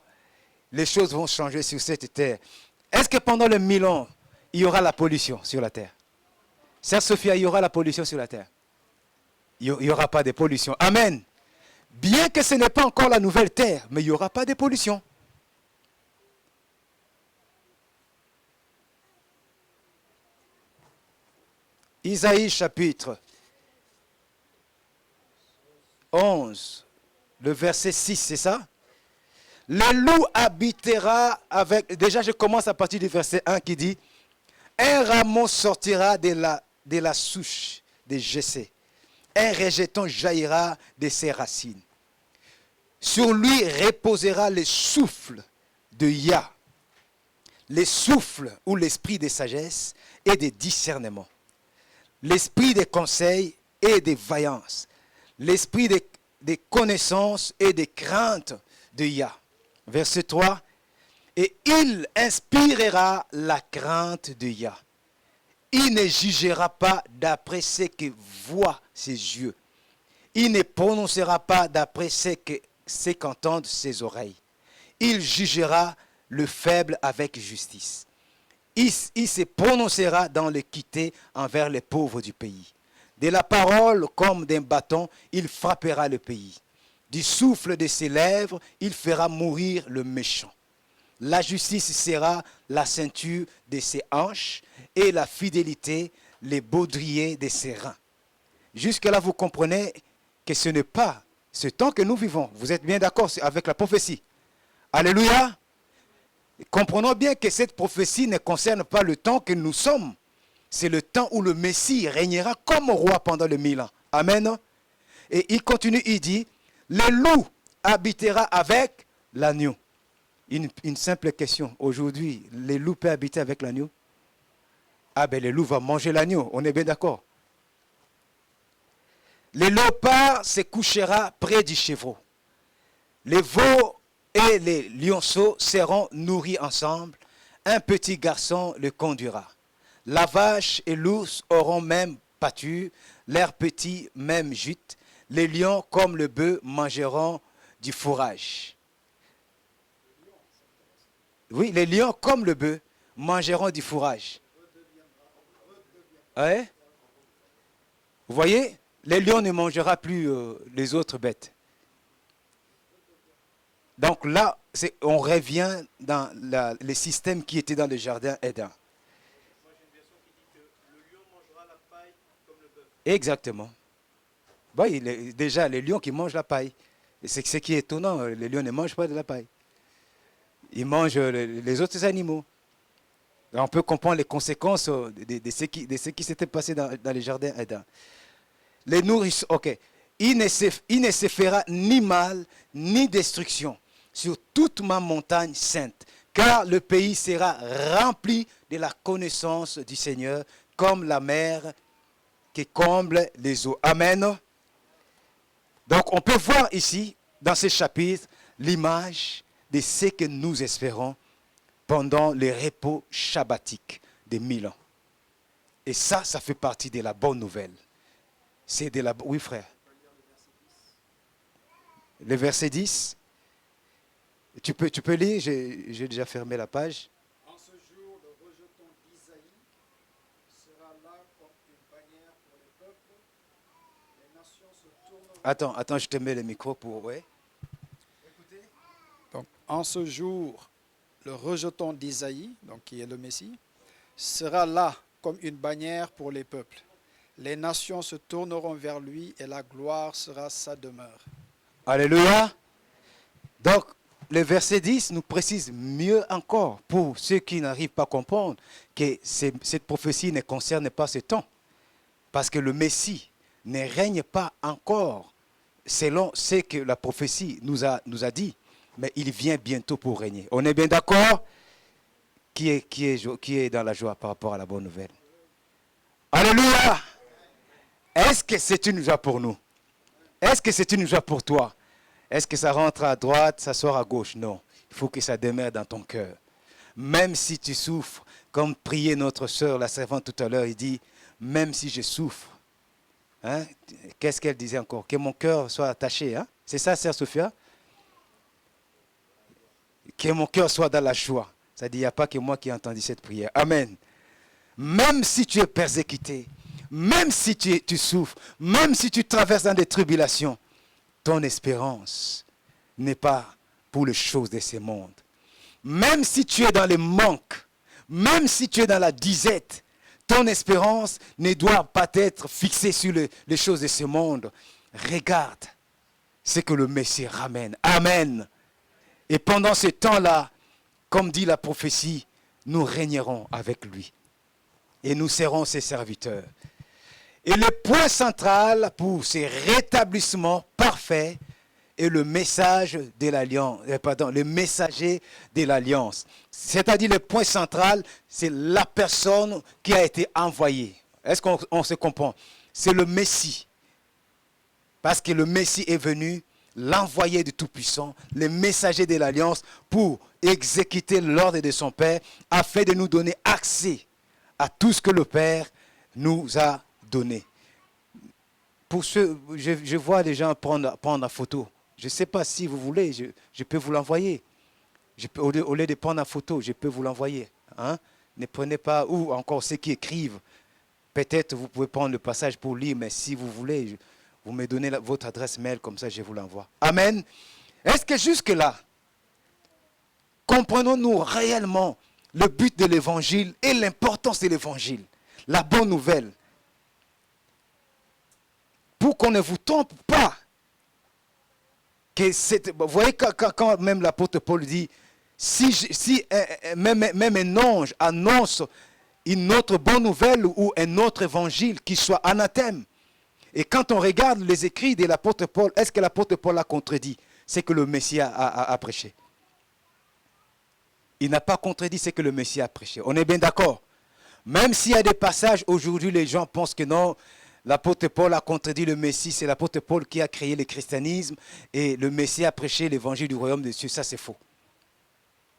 S1: les choses vont changer sur cette terre. Est-ce que pendant le 1000 ans il y aura la pollution sur la terre? Sœur Sophia, il y aura la pollution sur la terre? Il n'y aura pas de pollution. Amen. Bien que ce n'est pas encore la nouvelle terre, mais il n'y aura pas de pollution. Isaïe chapitre 11, le verset 6, c'est ça? Le loup habitera avec... Déjà, je commence à partir du verset 1 qui dit, un rameau sortira de la souche de Jessé. Un rejeton jaillira de ses racines. Sur lui reposera le souffle de Yah, le souffle ou l'esprit de sagesse et de discernement, l'esprit de conseil et de vaillance, l'esprit de connaissance et de crainte de Yah. Verset 3. Et il inspirera la crainte de Yah. Il ne jugera pas d'après ce que voient ses yeux. Il ne prononcera pas d'après ce qu'entendent ses oreilles. Il jugera le faible avec justice. Il se prononcera dans l'équité envers les pauvres du pays. De la parole comme d'un bâton, il frappera le pays. Du souffle de ses lèvres, il fera mourir le méchant. La justice sera la ceinture de ses hanches et la fidélité les baudriers de ses reins. Jusque-là, vous comprenez que ce n'est pas ce temps que nous vivons. Vous êtes bien d'accord avec la prophétie? Alléluia! Comprenons bien que cette prophétie ne concerne pas le temps que nous sommes. C'est le temps où le Messie régnera comme roi pendant le 1000 ans. Amen. Et il continue, il dit, le loup habitera avec l'agneau. Une simple question. Aujourd'hui, les loups peuvent habiter avec l'agneau? Ah ben le loup va manger l'agneau, on est bien d'accord. Le léopard se couchera près du chevreau. Les veaux et les lionceaux seront nourris ensemble. Un petit garçon le conduira. La vache et l'ours auront même pâture, leurs petits même gîte. Les lions comme le bœuf mangeront du fourrage. Oui, les lions comme le bœuf mangeront du fourrage. Ouais. Vous voyez, les lions ne mangeront plus les autres bêtes. Donc là, on revient dans le système qui était dans le jardin Éden. Exactement. Oui, déjà, les lions qui mangent la paille. C'est ce qui est étonnant, les lions ne mangent pas de la paille. Ils mangent les autres animaux. Et on peut comprendre les conséquences de ce qui s'était passé dans le jardin Éden. Les nourrissons, ok. Il ne se fera ni mal, ni destruction sur toute ma montagne sainte, car le pays sera rempli de la connaissance du Seigneur, comme la mer qui comble les eaux. Amen. Donc on peut voir ici, dans ce chapitre, l'image de ce que nous espérons pendant le repos shabbatique de 1000 ans. Et ça fait partie de la bonne nouvelle. C'est de la... Oui, frère. Le verset 10. Tu peux lire, j'ai déjà fermé la page.
S3: En ce jour, le rejeton d'Isaïe sera là comme une bannière pour les peuples. Les nations se tourneront.
S1: Attends, je te mets le micro pour... Ouais.
S3: Écoutez. Donc, en ce jour, le rejeton d'Isaïe, donc qui est le Messie, sera là comme une bannière pour les peuples. Les nations se tourneront vers lui et la gloire sera sa demeure.
S1: Alléluia. Donc, le verset 10 nous précise mieux encore, pour ceux qui n'arrivent pas à comprendre, que cette prophétie ne concerne pas ce temps. Parce que le Messie ne règne pas encore selon ce que la prophétie nous a dit, mais il vient bientôt pour régner. On est bien d'accord? Qui est dans la joie par rapport à la bonne nouvelle? Alléluia! Est-ce que c'est une joie pour nous? Est-ce que c'est une joie pour toi? Est-ce que ça rentre à droite, ça sort à gauche? Non. Il faut que ça demeure dans ton cœur. Même si tu souffres, comme priait notre sœur, la servante tout à l'heure, il dit, même si je souffre, hein, qu'est-ce qu'elle disait encore? Que mon cœur soit attaché. Hein? C'est ça, sœur Sophia? Que mon cœur soit dans la joie. Ça dit, il n'y a pas que moi qui ai entendu cette prière. Amen. Même si tu es persécuté, même si tu souffres, même si tu traverses dans des tribulations, ton espérance n'est pas pour les choses de ce monde. Même si tu es dans les manques, même si tu es dans la disette, ton espérance ne doit pas être fixée sur les choses de ce monde. Regarde ce que le Messie ramène. Amen. Et pendant ce temps-là, comme dit la prophétie, nous régnerons avec lui. Et nous serons ses serviteurs. Et le point central pour ce rétablissement parfait est le message de l'alliance, le messager de l'alliance. C'est-à-dire le point central, c'est la personne qui a été envoyée. Est-ce qu'on se comprend? C'est le Messie. Parce que le Messie est venu, l'envoyé du Tout-Puissant, le messager de l'alliance, pour exécuter l'ordre de son Père, afin de nous donner accès à tout ce que le Père nous a donné. Pour ceux, je vois les gens prendre la photo. Je ne sais pas si vous voulez, je peux vous l'envoyer. Au lieu de prendre la photo, je peux vous l'envoyer. Hein? Ne prenez pas, ou encore ceux qui écrivent. Peut-être vous pouvez prendre le passage pour lire, mais si vous voulez, vous me donnez votre adresse mail, comme ça je vous l'envoie. Amen. Est-ce que jusque-là, comprenons-nous réellement le but de l'évangile et l'importance de l'évangile, la bonne nouvelle, pour qu'on ne vous trompe pas. Vous voyez quand même l'apôtre Paul dit, si même un ange annonce une autre bonne nouvelle ou un autre évangile qui soit anathème, et quand on regarde les écrits de l'apôtre Paul, est-ce que l'apôtre Paul a contredit ce que le Messie a prêché? Il n'a pas contredit ce que le Messie a prêché. On est bien d'accord? Même s'il y a des passages, aujourd'hui les gens pensent que non, l'apôtre Paul a contredit le Messie, c'est l'apôtre Paul qui a créé le christianisme et le Messie a prêché l'évangile du royaume de Dieu. Ça c'est faux.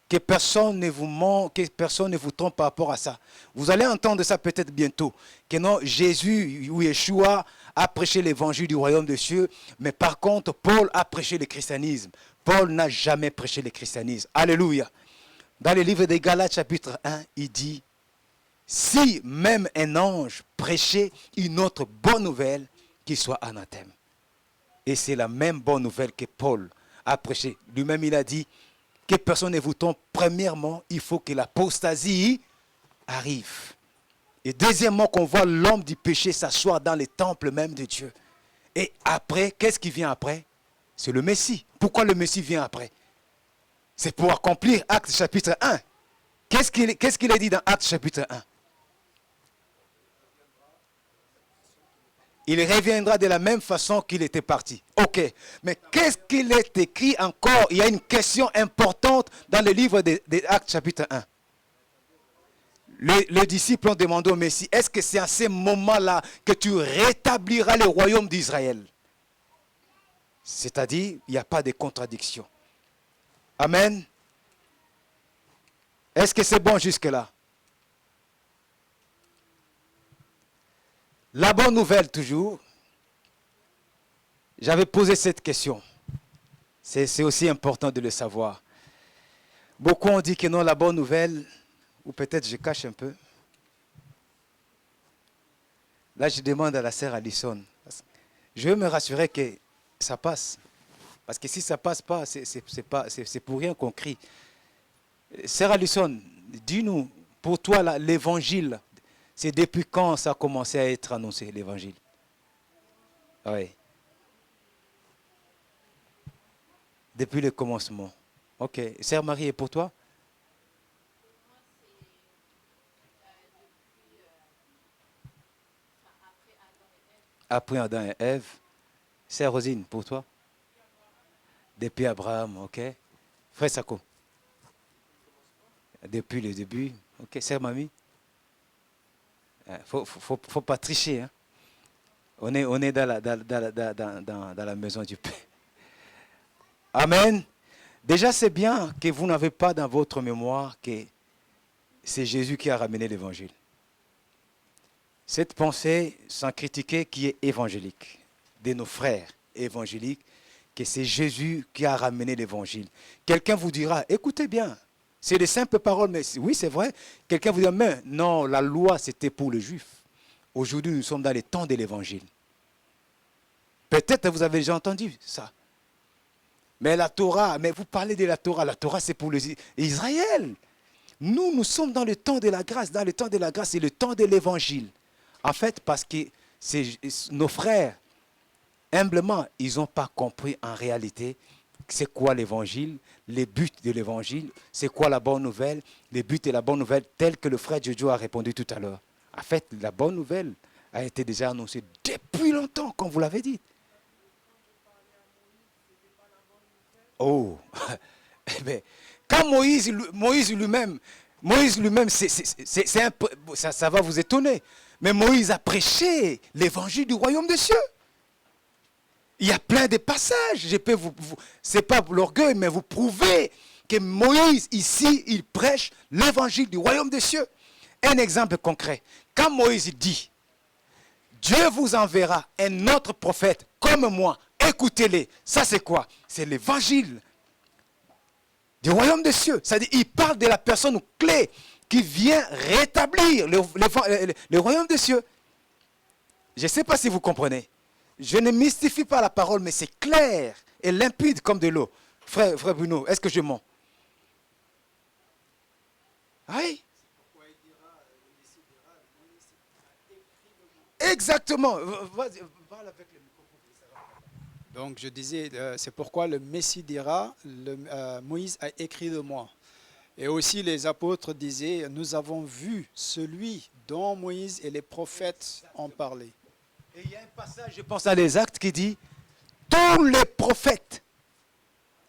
S1: Que personne ne vous ment, que personne ne vous trompe par rapport à ça. Vous allez entendre ça peut-être bientôt. Que non, Jésus ou Yeshua a prêché l'évangile du royaume de Dieu, mais par contre, Paul a prêché le christianisme. Paul n'a jamais prêché le christianisme. Alléluia. Dans le livre des Galates, chapitre 1, il dit, si même un ange prêchait une autre bonne nouvelle, qu'il soit anathème. Et c'est la même bonne nouvelle que Paul a prêché. Lui-même, il a dit, que personne ne vous trompe. Premièrement, il faut que l'apostasie arrive. Et deuxièmement, qu'on voit l'homme du péché s'asseoir dans les temples même de Dieu. Et après, qu'est-ce qui vient après? C'est le Messie. Pourquoi le Messie vient après? C'est pour accomplir Acte chapitre 1. Qu'est-ce qu'il a dit dans Acte chapitre 1? Il reviendra de la même façon qu'il était parti. Ok. Mais qu'est-ce qu'il est écrit encore? Il y a une question importante dans le livre des Actes chapitre 1. Les disciples ont demandé au Messie, est-ce que c'est à ce moment-là que tu rétabliras le royaume d'Israël? C'est-à-dire, il n'y a pas de contradiction. Amen. Est-ce que c'est bon jusque-là? La bonne nouvelle toujours, j'avais posé cette question. C'est aussi important de le savoir. Beaucoup ont dit que non, la bonne nouvelle, ou peut-être je cache un peu. Là, je demande à la sœur Alison. Je veux me rassurer que ça passe. Parce que si ça ne passe pas, c'est pour rien qu'on crie. Sœur Alison, dis-nous, pour toi, l'évangile, c'est depuis quand ça a commencé à être annoncé, l'évangile? Oui. Depuis le commencement. Ok. Sœur Marie, et pour toi? Après Adam et Ève. Sœur Rosine, pour toi? Depuis Abraham, ok. Frère Sako? Depuis le début, ok. Sœur Mamie? Faut pas tricher, hein. On est dans la maison du Père. Amen. Déjà, c'est bien que vous n'avez pas dans votre mémoire que c'est Jésus qui a ramené l'évangile. Cette pensée, sans critiquer, qui est évangélique, de nos frères évangéliques, que c'est Jésus qui a ramené l'évangile. Quelqu'un vous dira, écoutez bien, c'est des simples paroles, mais oui, c'est vrai. Quelqu'un vous dira, mais non, la loi, c'était pour les Juifs. Aujourd'hui, nous sommes dans les temps de l'évangile. Peut-être vous avez déjà entendu ça. Mais la Torah, mais vous parlez de la Torah c'est pour les Israël. Nous sommes dans le temps de la grâce. Dans le temps de la grâce, c'est le temps de l'évangile. En fait, parce que nos frères, humblement, ils n'ont pas compris en réalité c'est quoi l'évangile, les buts de l'évangile, c'est quoi la bonne nouvelle, les buts de la bonne nouvelle, tel que le frère Jojo a répondu tout à l'heure. En fait, la bonne nouvelle a été déjà annoncée depuis longtemps, comme vous l'avez dit. Oh, eh bien, quand Moïse lui-même, c'est un peu, ça va vous étonner, mais Moïse a prêché l'évangile du royaume des cieux. Il y a plein de passages, c'est pas l'orgueil, mais vous prouvez que Moïse, ici, il prêche l'évangile du royaume des cieux. Un exemple concret, quand Moïse dit, Dieu vous enverra un autre prophète comme moi, écoutez-les. Ça c'est quoi? C'est l'évangile du royaume des cieux. C'est-à-dire, il parle de la personne clé qui vient rétablir le royaume des cieux. Je ne sais pas si vous comprenez. Je ne mystifie pas la parole, mais c'est clair et limpide comme de l'eau. Frère Bruno, est-ce que je mens? Oui. Exactement. Vas-y, parle avec le micro.
S3: Donc je disais, c'est pourquoi le Messie dira, Moïse a écrit de moi. Et aussi les apôtres disaient, nous avons vu celui dont Moïse et les prophètes ont parlé.
S1: Et il y a un passage, je pense à les Actes, qui dit, tous les prophètes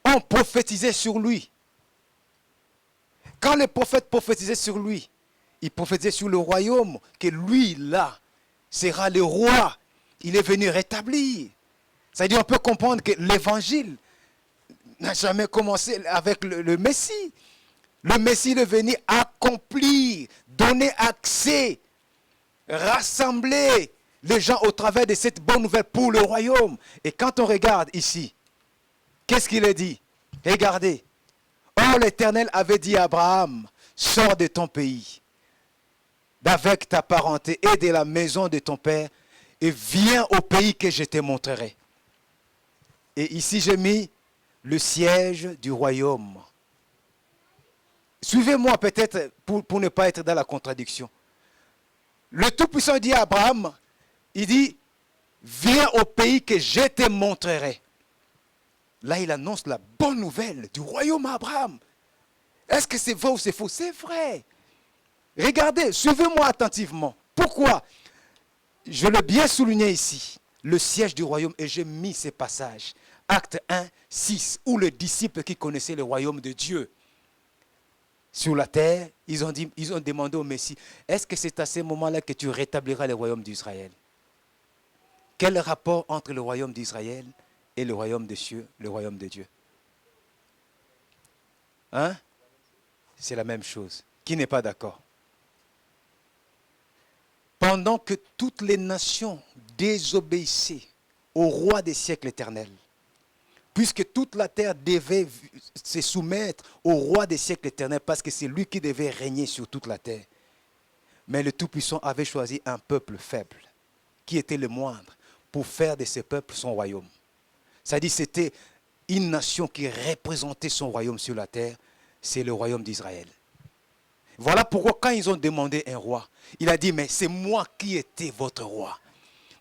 S1: ont prophétisé sur lui. Quand les prophètes prophétisaient sur lui, ils prophétisaient sur le royaume, que lui, là, sera le roi. Il est venu rétablir. C'est-à-dire, on peut comprendre que l'évangile n'a jamais commencé avec le Messie. Le Messie est venu accomplir, donner accès, rassembler les gens au travers de cette bonne nouvelle pour le royaume. Et quand on regarde ici, qu'est-ce qu'il est dit? Regardez. Or, l'Éternel avait dit à Abraham, sors de ton pays, d'avec ta parenté et de la maison de ton père, et viens au pays que je te montrerai. Et ici, j'ai mis le siège du royaume. Suivez-moi peut-être pour ne pas être dans la contradiction. Le Tout-Puissant dit à Abraham, il dit, viens au pays que je te montrerai. Là, il annonce la bonne nouvelle du royaume à Abraham. Est-ce que c'est vrai ou c'est faux? C'est vrai. Regardez, suivez-moi attentivement. Pourquoi? Je l'ai bien souligné ici, le siège du royaume, et j'ai mis ces passages. Acte 1, 6, où les disciples qui connaissaient le royaume de Dieu sur la terre, ils ont demandé au Messie, est-ce que c'est à ce moment-là que tu rétabliras le royaume d'Israël? Quel rapport entre le royaume d'Israël et le royaume des cieux, le royaume de Dieu? Hein? C'est la même chose. Qui n'est pas d'accord? Pendant que toutes les nations désobéissaient au roi des siècles éternels, puisque toute la terre devait se soumettre au roi des siècles éternels, parce que c'est lui qui devait régner sur toute la terre. Mais le Tout-Puissant avait choisi un peuple faible, qui était le moindre, pour faire de ce peuple son royaume. C'est-à-dire que c'était une nation qui représentait son royaume sur la terre, c'est le royaume d'Israël. Voilà pourquoi quand ils ont demandé un roi, il a dit, mais c'est moi qui étais votre roi.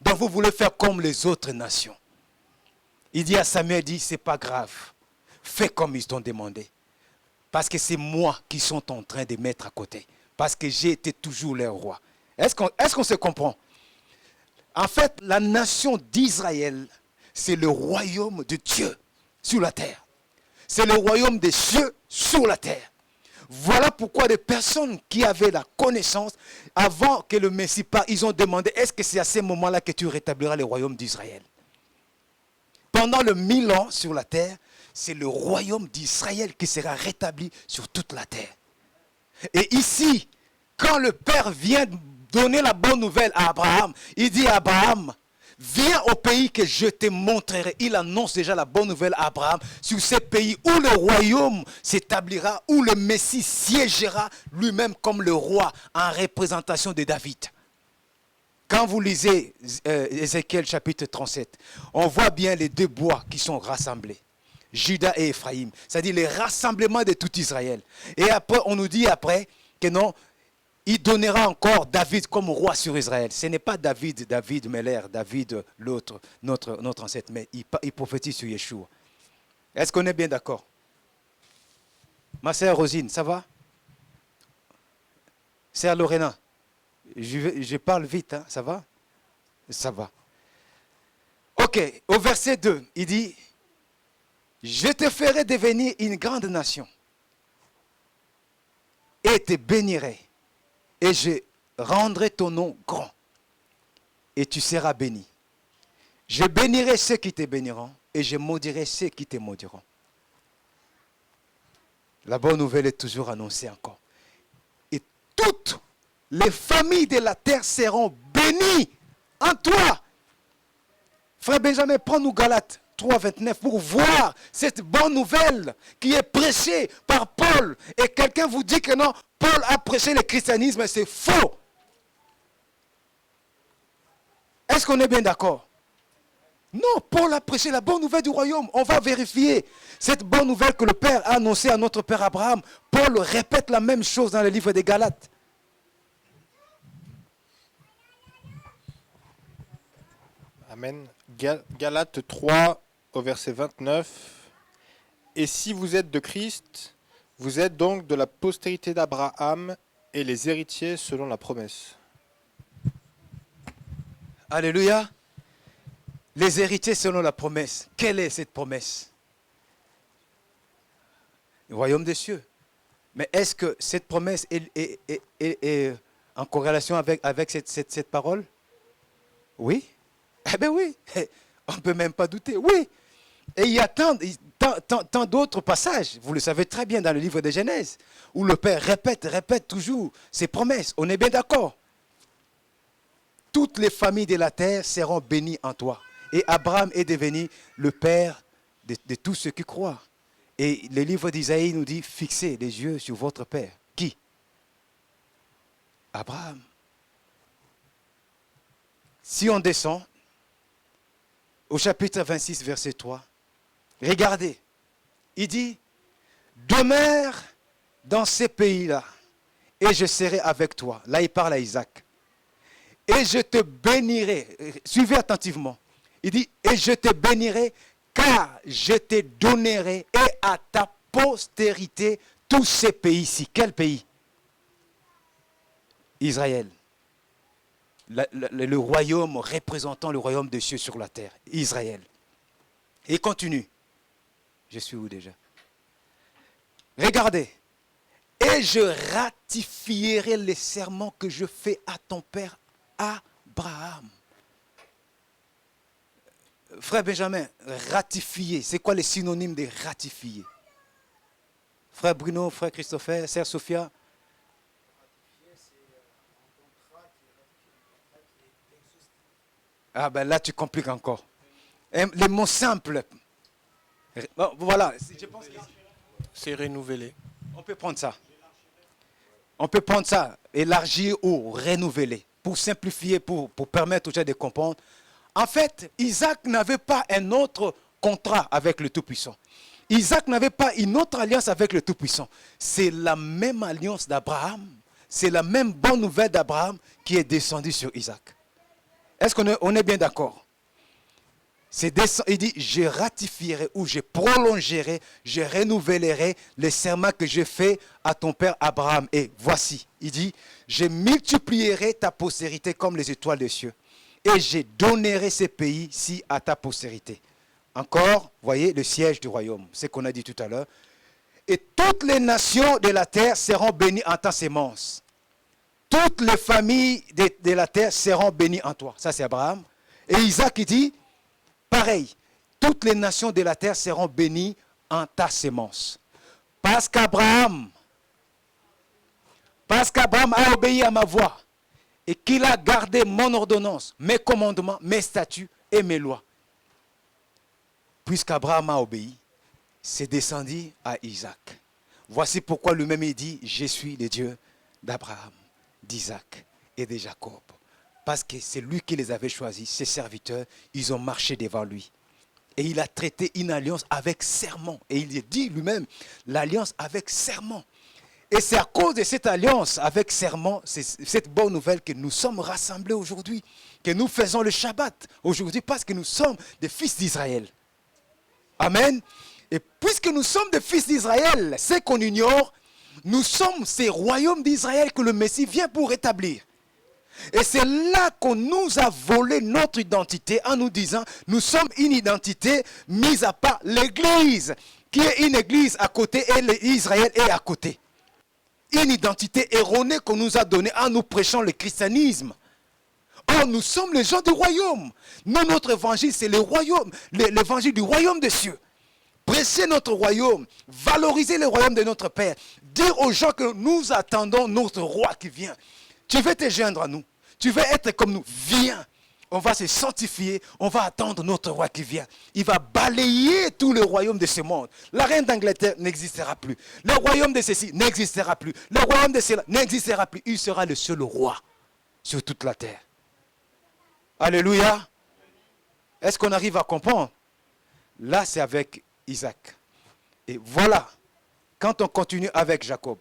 S1: Donc vous voulez faire comme les autres nations. Il dit à Samuel, dit, c'est pas grave, fais comme ils t'ont demandé. Parce que c'est moi qui sont en train de mettre à côté. Parce que j'ai été toujours leur roi. Est-ce qu'on se comprend? En fait, la nation d'Israël, c'est le royaume de Dieu sur la terre. C'est le royaume des cieux sur la terre. Voilà pourquoi des personnes qui avaient la connaissance, avant que le Messie parte, ils ont demandé, est-ce que c'est à ce moment-là que tu rétabliras le royaume d'Israël? Pendant le 1000 ans sur la terre, c'est le royaume d'Israël qui sera rétabli sur toute la terre. Et ici, quand le Père vient donner la bonne nouvelle à Abraham, il dit à Abraham, viens au pays que je te montrerai. Il annonce déjà la bonne nouvelle à Abraham sur ce pays où le royaume s'établira, où le Messie siégera lui-même comme le roi en représentation de David. Quand vous lisez Ézéchiel chapitre 37, on voit bien les deux bois qui sont rassemblés. Juda et Ephraïm, c'est-à-dire les rassemblements de tout Israël. Et après, on nous dit après que non, il donnera encore David comme roi sur Israël. Ce n'est pas David Meller, David l'autre, notre ancêtre, mais il prophétise sur Yeshua. Est-ce qu'on est bien d'accord? Ma sœur Rosine, ça va? Sœur Lorena, je parle vite, hein, ça va? Ça va. Ok, au verset 2, il dit, je te ferai devenir une grande nation et te bénirai. Et je rendrai ton nom grand, et tu seras béni. Je bénirai ceux qui te béniront, et je maudirai ceux qui te maudiront. La bonne nouvelle est toujours annoncée encore. Et toutes les familles de la terre seront bénies en toi. Frère Benjamin, prends-nous Galates 3,29 pour voir cette bonne nouvelle qui est prêchée par Paul. Et quelqu'un vous dit que non, Paul a prêché le christianisme, c'est faux. Est-ce qu'on est bien d'accord? Non, Paul a prêché la bonne nouvelle du royaume. On va vérifier cette bonne nouvelle que le Père a annoncée à notre Père Abraham. Paul répète la même chose dans le livre des Galates.
S4: Amen. Galates 3 au verset 29. Et si vous êtes de Christ, vous êtes donc de la postérité d'Abraham et les héritiers selon la promesse.
S1: Alléluia. Les héritiers selon la promesse. Quelle est cette promesse? Le royaume des cieux. Mais est-ce que cette promesse est en corrélation avec cette parole? Oui. Eh bien oui. On ne peut même pas douter. Oui. Et il y a tant d'autres passages, vous le savez très bien dans le livre de Genèse, où le Père répète toujours ses promesses. On est bien d'accord. Toutes les familles de la terre seront bénies en toi. Et Abraham est devenu le père de tous ceux qui croient. Et le livre d'Isaïe nous dit, fixez les yeux sur votre Père. Qui? Abraham. Si on descend au chapitre 26, verset 3, regardez, il dit, demeure dans ces pays-là et je serai avec toi. Là, il parle à Isaac. Et je te bénirai. Suivez attentivement. Il dit, et je te bénirai, car je te donnerai et à ta postérité tous ces pays-ci. Quel pays? Israël. Le royaume représentant le royaume des cieux sur la terre. Israël. Et il continue. Je suis où déjà? Regardez. Et je ratifierai les serments que je fais à ton père Abraham. Frère Benjamin, ratifier, c'est quoi les synonymes de ratifier? Frère Bruno, frère Christopher, sœur Sophia. Ah ben là tu compliques encore. Les mots simples. Bon, voilà, je pense que
S2: C'est renouvelé.
S1: on peut prendre ça. On peut prendre ça, élargir ou renouveler, pour simplifier, pour permettre aux gens de comprendre. En fait, Isaac n'avait pas un autre contrat avec le Tout-Puissant. Isaac n'avait pas une autre alliance avec le Tout-Puissant. C'est la même alliance d'Abraham, c'est la même bonne nouvelle d'Abraham qui est descendue sur Isaac. Est-ce qu'on est bien d'accord? Il dit, je ratifierai ou je prolongerai, je renouvellerai les serments que je fais à ton père Abraham. Et voici, il dit, je multiplierai ta postérité comme les étoiles des cieux. Et je donnerai ces pays-ci à ta postérité. Encore, voyez, le siège du royaume, c'est ce qu'on a dit tout à l'heure. Et toutes les nations de la terre seront bénies en ta sémence. Toutes les familles de la terre seront bénies en toi. Ça, c'est Abraham. Et Isaac, il dit, pareil, toutes les nations de la terre seront bénies en ta sémence. Parce qu'Abraham a obéi à ma voix et qu'il a gardé mon ordonnance, mes commandements, mes statuts et mes lois. Puisqu'Abraham a obéi, c'est descendu à Isaac. Voici pourquoi lui-même il dit, je suis le Dieu d'Abraham, d'Isaac et de Jacob. Parce que c'est lui qui les avait choisis, ses serviteurs, ils ont marché devant lui. Et il a traité une alliance avec serment. Et il dit lui-même, l'alliance avec serment. Et c'est à cause de cette alliance avec serment, c'est cette bonne nouvelle que nous sommes rassemblés aujourd'hui, que nous faisons le Shabbat aujourd'hui parce que nous sommes des fils d'Israël. Amen. Et puisque nous sommes des fils d'Israël, c'est qu'on ignore, nous sommes ces royaumes d'Israël que le Messie vient pour rétablir. Et c'est là qu'on nous a volé notre identité en nous disant, nous sommes une identité mise à part l'Église, qui est une Église à côté et Israël est à côté. Une identité erronée qu'on nous a donnée en nous prêchant le christianisme. Or, nous sommes les gens du royaume. Nous, notre évangile, c'est le royaume, l'évangile du royaume des cieux. Prêcher notre royaume, valoriser le royaume de notre Père, dire aux gens que nous attendons notre roi qui vient. Tu veux te joindre à nous, tu veux être comme nous, viens. On va se sanctifier, on va attendre notre roi qui vient. Il va balayer tout le royaume de ce monde. La reine d'Angleterre n'existera plus. Le royaume de ceci n'existera plus. Le royaume de cela n'existera plus. Il sera le seul roi sur toute la terre. Alléluia. Est-ce qu'on arrive à comprendre? Là, c'est avec Isaac. Et voilà, quand on continue avec Jacob,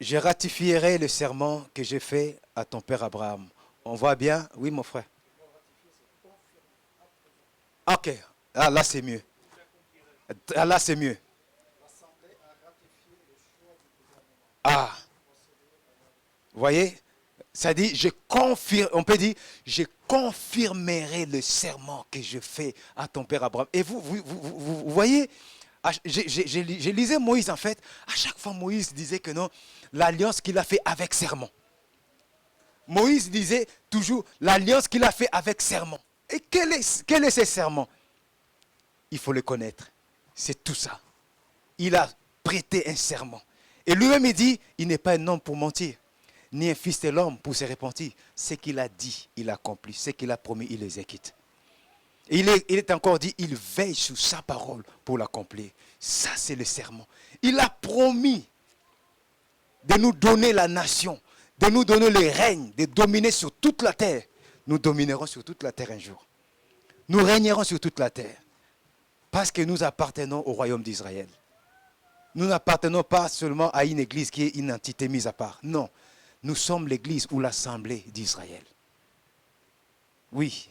S1: je ratifierai le serment que j'ai fait à ton père Abraham. On voit bien? Oui, mon frère. Ok. Ah, là, c'est mieux. Ah, là, c'est mieux. Ah. Vous voyez? Ça dit, on peut dire, je confirmerai le serment que je fais à ton père Abraham. Et vous voyez, je lisais Moïse en fait, à chaque fois Moïse disait que non, l'alliance qu'il a fait avec serment. Moïse disait toujours l'alliance qu'il a fait avec serment. Et quel est ce serment? Il faut le connaître. C'est tout ça. Il a prêté un serment. Et lui-même il dit, il n'est pas un homme pour mentir, ni un fils de l'homme pour se repentir. Ce qu'il a dit, il accomplit. Ce qu'il a promis, il exécute. Et il est encore dit, il veille sur sa parole pour l'accomplir. Ça, c'est le serment. Il a promis de nous donner la nation, de nous donner le règne, de dominer sur toute la terre. Nous dominerons sur toute la terre un jour. Nous régnerons sur toute la terre. Parce que nous appartenons au royaume d'Israël. Nous n'appartenons pas seulement à une église qui est une entité mise à part. Non. Nous sommes l'église ou l'assemblée d'Israël. Oui.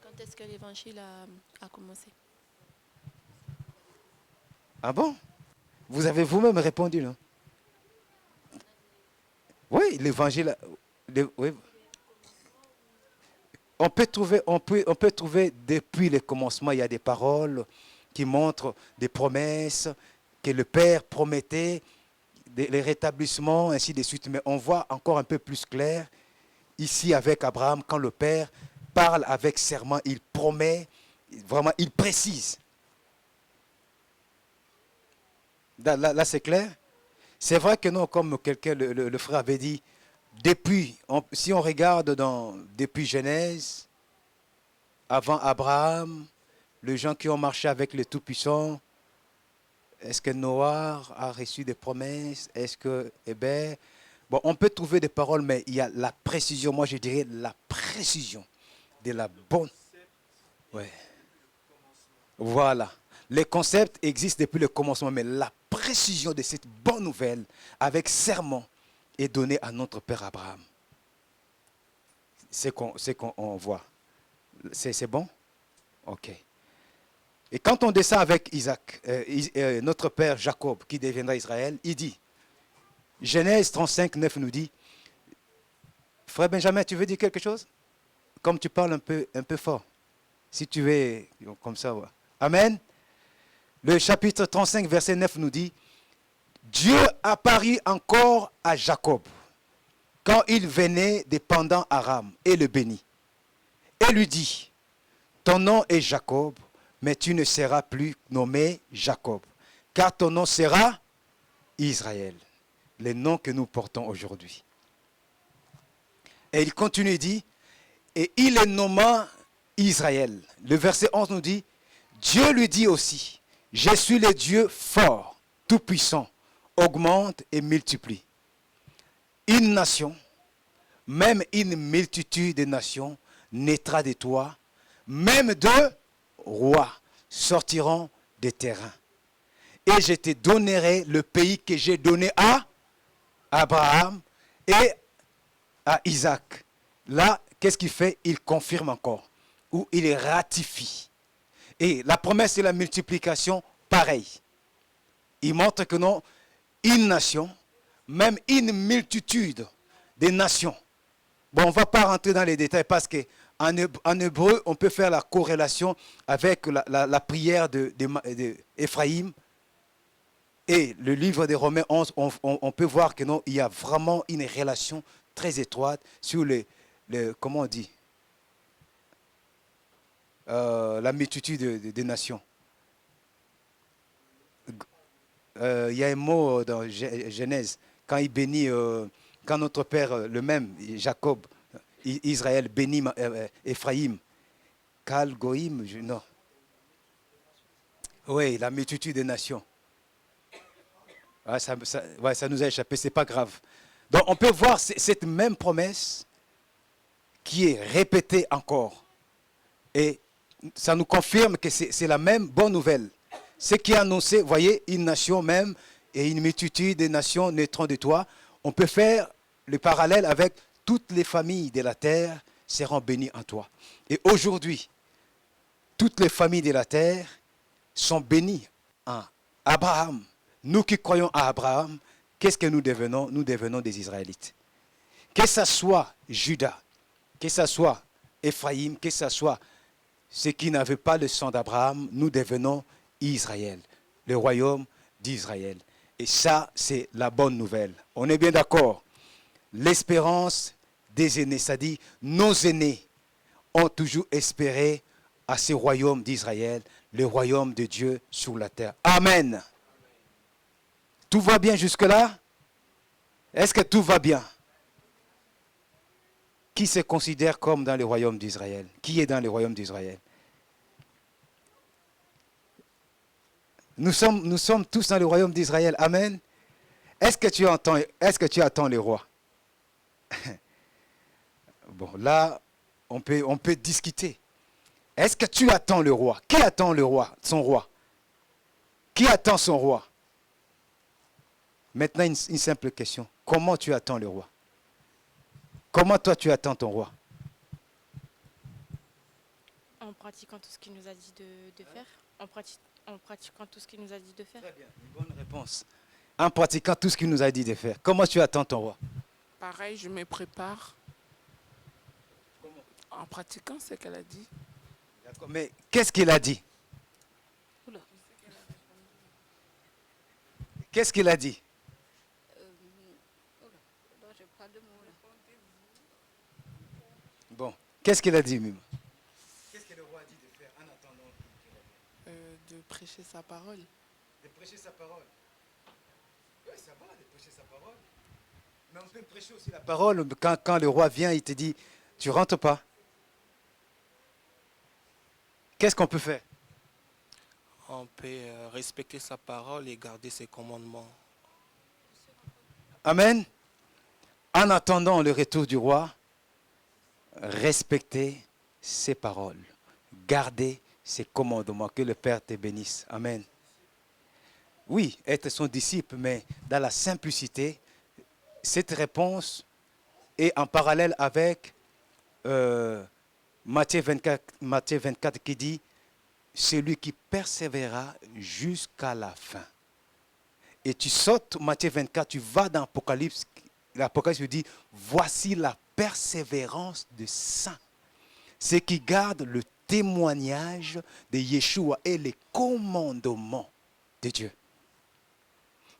S5: Quand est-ce que l'évangile a commencé?
S1: Ah bon? Vous avez vous-même répondu, non? Oui, l'évangile. Oui. On peut trouver depuis le commencement, il y a des paroles qui montrent des promesses que le Père promettait, les rétablissements, ainsi de suite. Mais on voit encore un peu plus clair ici avec Abraham, quand le Père parle avec serment, il promet, vraiment, il précise. Là c'est clair? C'est vrai que non, comme quelqu'un, le frère avait dit, si on regarde depuis Genèse, avant Abraham, les gens qui ont marché avec le Tout-Puissant, est-ce que Noah a reçu des promesses? Est-ce que Hébert? Bon, on peut trouver des paroles, mais il y a la précision. Moi, je dirais la précision de la bonne. Ouais. Voilà. Les concepts existent depuis le commencement, mais la précision de cette bonne nouvelle, avec serment, est donnée à notre père Abraham. C'est qu'on voit. C'est bon? Ok. Et quand on descend avec Isaac, notre père Jacob, qui deviendra Israël, il dit, Genèse 35, 9 nous dit, frère Benjamin, tu veux dire quelque chose? comme tu parles un peu fort. Si tu es comme ça. Ouais. Amen. Le chapitre 35, verset 9 nous dit, Dieu apparut encore à Jacob quand il venait des pendant Aram et le bénit. Et lui dit, ton nom est Jacob, mais tu ne seras plus nommé Jacob, car ton nom sera Israël, le nom que nous portons aujourd'hui. Et il continue, il dit, et il est nommé Israël. Le verset 11 nous dit, Dieu lui dit aussi, je suis le Dieu fort, tout-puissant, augmente et multiplie. Une nation, même une multitude de nations, naîtra de toi, même deux rois sortiront des terrains. Et je te donnerai le pays que j'ai donné à Abraham et à Isaac. Là, qu'est-ce qu'il fait? Il confirme encore, ou il ratifie. Et la promesse de la multiplication, pareil. Il montre que non, une nation, même une multitude de nations. Bon, on ne va pas rentrer dans les détails parce qu'en hébreu, on peut faire la corrélation avec la prière d'Éphraïm. Et le livre des Romains 11, on peut voir que non, il y a vraiment une relation très étroite sur comment on dit, la multitude des nations. Il y a un mot dans Genèse, quand il bénit, quand notre père, le même, Jacob, Israël, bénit Éphraïm, Kal, Goïm, non. Oui, la multitude des nations. Ah, ça nous a échappé, c'est pas grave. Donc on peut voir cette même promesse qui est répétée encore. Et ça nous confirme que c'est la même bonne nouvelle. Ce qui est annoncé, voyez, une nation même et une multitude de nations naîtront de toi. On peut faire le parallèle avec toutes les familles de la terre seront bénies en toi. Et aujourd'hui, toutes les familles de la terre sont bénies en Abraham. Nous qui croyons à Abraham, qu'est-ce que nous devenons? Nous devenons des Israélites. Que ce soit Judas, que ce soit Éphraïm, que ce soit ceux qui n'avaient pas le sang d'Abraham, nous devenons Israël, le royaume d'Israël. Et ça, c'est la bonne nouvelle. On est bien d'accord. L'espérance des aînés, c'est-à-dire nos aînés, ont toujours espéré à ce royaume d'Israël, le royaume de Dieu sur la terre. Amen. Tout va bien jusque-là? Est-ce que tout va bien? Qui se considère comme dans le royaume d'Israël? Qui est dans le royaume d'Israël? Nous sommes tous dans le royaume d'Israël. Amen. Est-ce que tu attends le roi? Bon, là, on peut discuter. Est-ce que tu attends le roi? Qui attend le roi, son roi? Qui attend son roi? Maintenant, une simple question. Comment tu attends le roi? Comment toi tu attends ton roi?
S5: En pratiquant tout ce qu'il nous a dit de faire. En pratiquant tout ce qu'il nous a dit de faire.
S1: Très bien, une bonne réponse. En pratiquant tout ce qu'il nous a dit de faire. Comment tu attends ton roi?
S6: Pareil, je me prépare. En pratiquant ce qu'elle a dit.
S1: D'accord, mais qu'est-ce qu'il a dit? Qu'est-ce qu'il a dit? Bon, qu'est-ce qu'il a dit, Mime? Qu'est-ce que le roi a dit de faire en attendant?
S6: De prêcher sa parole.
S1: De prêcher sa parole. Oui, ça va de prêcher sa parole. Mais on peut prêcher aussi la parole quand le roi vient, il te dit, tu rentres pas. Qu'est-ce qu'on peut faire?
S2: On peut respecter sa parole et garder ses commandements.
S1: Amen. En attendant le retour du roi, respectez ses paroles. Gardez ses commandements. Que le Père te bénisse. Amen. Oui, être son disciple, mais dans la simplicité, cette réponse est en parallèle avec Matthieu 24 qui dit « Celui qui persévérera jusqu'à la fin ». Et tu sautes Matthieu 24, tu vas dans l'Apocalypse, l'Apocalypse dit « Voici la persévérance des saints ». ceux qui gardent le témoignage de Yeshua et les commandements de Dieu.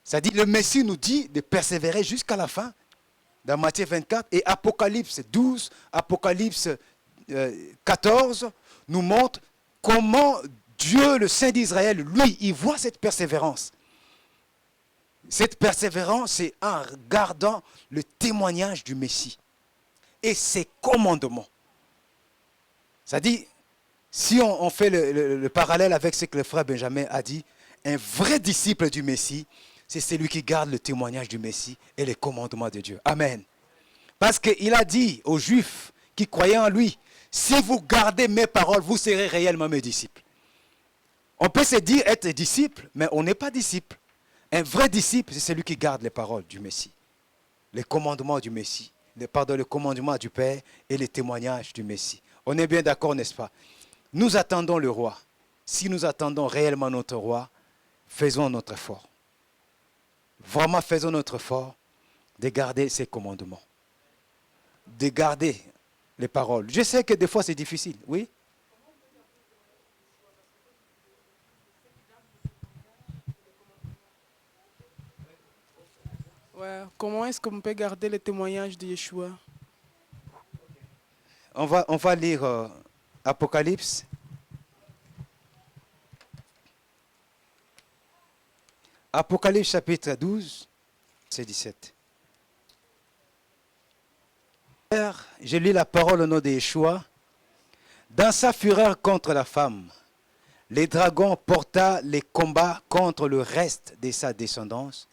S1: Ça dit, le Messie nous dit de persévérer jusqu'à la fin, dans Matthieu 24, et Apocalypse 12, Apocalypse 14, nous montre comment Dieu, le Saint d'Israël, lui, il voit cette persévérance. Cette persévérance, c'est en gardant le témoignage du Messie et ses commandements. Ça dit, si on fait le parallèle avec ce que le frère Benjamin a dit, un vrai disciple du Messie, c'est celui qui garde le témoignage du Messie et les commandements de Dieu. Amen. Parce qu'il a dit aux Juifs qui croyaient en lui, si vous gardez mes paroles, vous serez réellement mes disciples. On peut se dire être disciple, mais on n'est pas disciple. Un vrai disciple, c'est celui qui garde les paroles du Messie, les commandements du Messie, le commandement du Père et les témoignages du Messie. On est bien d'accord, n'est-ce pas? Nous attendons le roi. Si nous attendons réellement notre roi, faisons notre effort. Vraiment, faisons notre effort de garder ses commandements, de garder les paroles. Je sais que des fois c'est difficile, oui?
S6: Ouais. Comment est-ce qu'on peut garder le témoignage de Yeshua?
S1: On va lire Apocalypse. Apocalypse chapitre 12, c'est 17. Je lis la parole au nom de Yeshua. Dans sa fureur contre la femme, le dragon porta les combats contre le reste de sa descendance,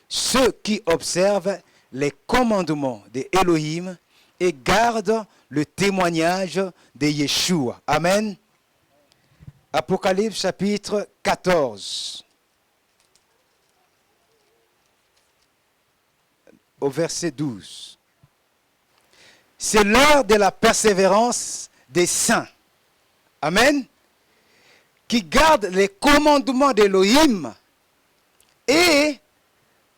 S1: ceux qui observent les commandements de Elohim et gardent le témoignage de Yeshua. Amen. Apocalypse chapitre 14. Au verset 12. C'est l'heure de la persévérance des saints. Amen. Qui gardent les commandements d'Elohim et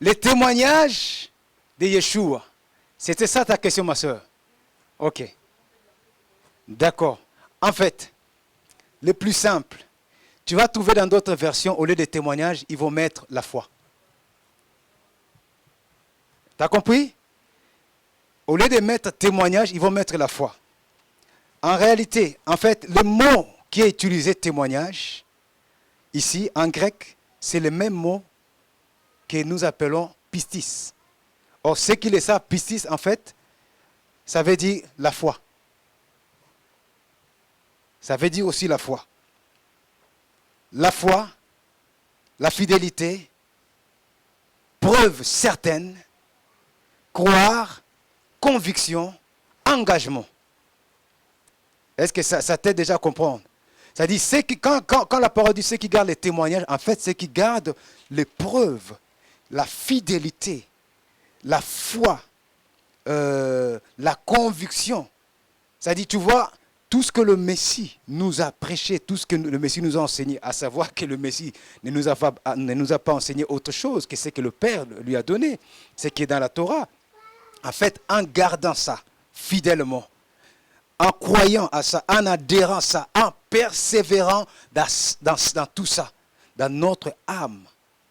S1: les témoignages de Yeshua. C'était ça ta question, ma soeur? Ok. D'accord. En fait, le plus simple, tu vas trouver dans d'autres versions, au lieu de témoignages, ils vont mettre la foi. Tu as compris? Au lieu de mettre témoignage, ils vont mettre la foi. En réalité, en fait, le mot qui est utilisé, témoignage, ici, en grec, c'est le même mot que nous appelons pistis. Or, ce qui est ça, pistis, en fait, ça veut dire la foi. Ça veut dire aussi la foi. La foi, la fidélité, preuve certaine, croire, conviction, engagement. Est-ce que ça t'aide déjà à comprendre? Ça dit, quand la parole dit ceux qui gardent les témoignages, en fait, ceux qui gardent les preuves, la fidélité, la foi, la conviction. Ça dit, tu vois, tout ce que le Messie nous a prêché, tout ce que le Messie nous a enseigné, à savoir que le Messie ne nous a pas enseigné autre chose que ce que le Père lui a donné, ce qui est dans la Torah. En fait, en gardant ça fidèlement, en croyant à ça, en adhérant à ça, en persévérant dans tout ça, dans notre âme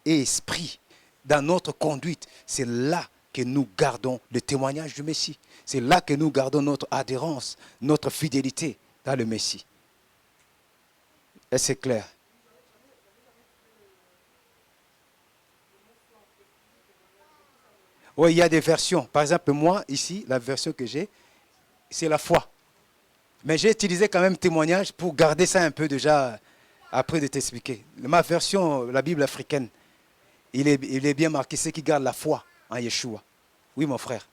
S1: et esprit, dans notre conduite, c'est là que nous gardons le témoignage du Messie. C'est là que nous gardons notre adhérence, notre fidélité dans le Messie. Est-ce que c'est clair? Oui, il y a des versions. Par exemple, moi, ici, la version que j'ai, c'est la foi. Mais j'ai utilisé quand même témoignage pour garder ça un peu déjà après de t'expliquer. Ma version, la Bible africaine, il est bien marqué, ceux qui gardent la foi en Yeshua. Oui, mon frère.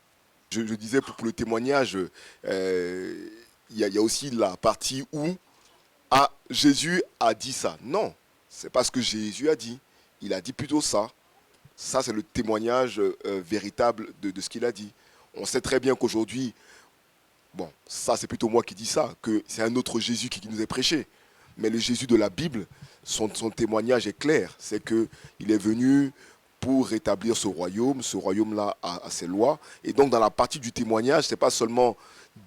S7: Je disais pour le témoignage, il y a aussi la partie où Jésus a dit ça. Non, c'est pas ce que Jésus a dit. Il a dit plutôt ça. Ça, c'est le témoignage véritable de ce qu'il a dit. On sait très bien qu'aujourd'hui, bon, ça c'est plutôt moi qui dis ça, que c'est un autre Jésus qui nous est prêché. Mais le Jésus de la Bible, son témoignage est clair. C'est qu'il est venu pour rétablir ce royaume-là a ses lois. Et donc dans la partie du témoignage, ce n'est pas seulement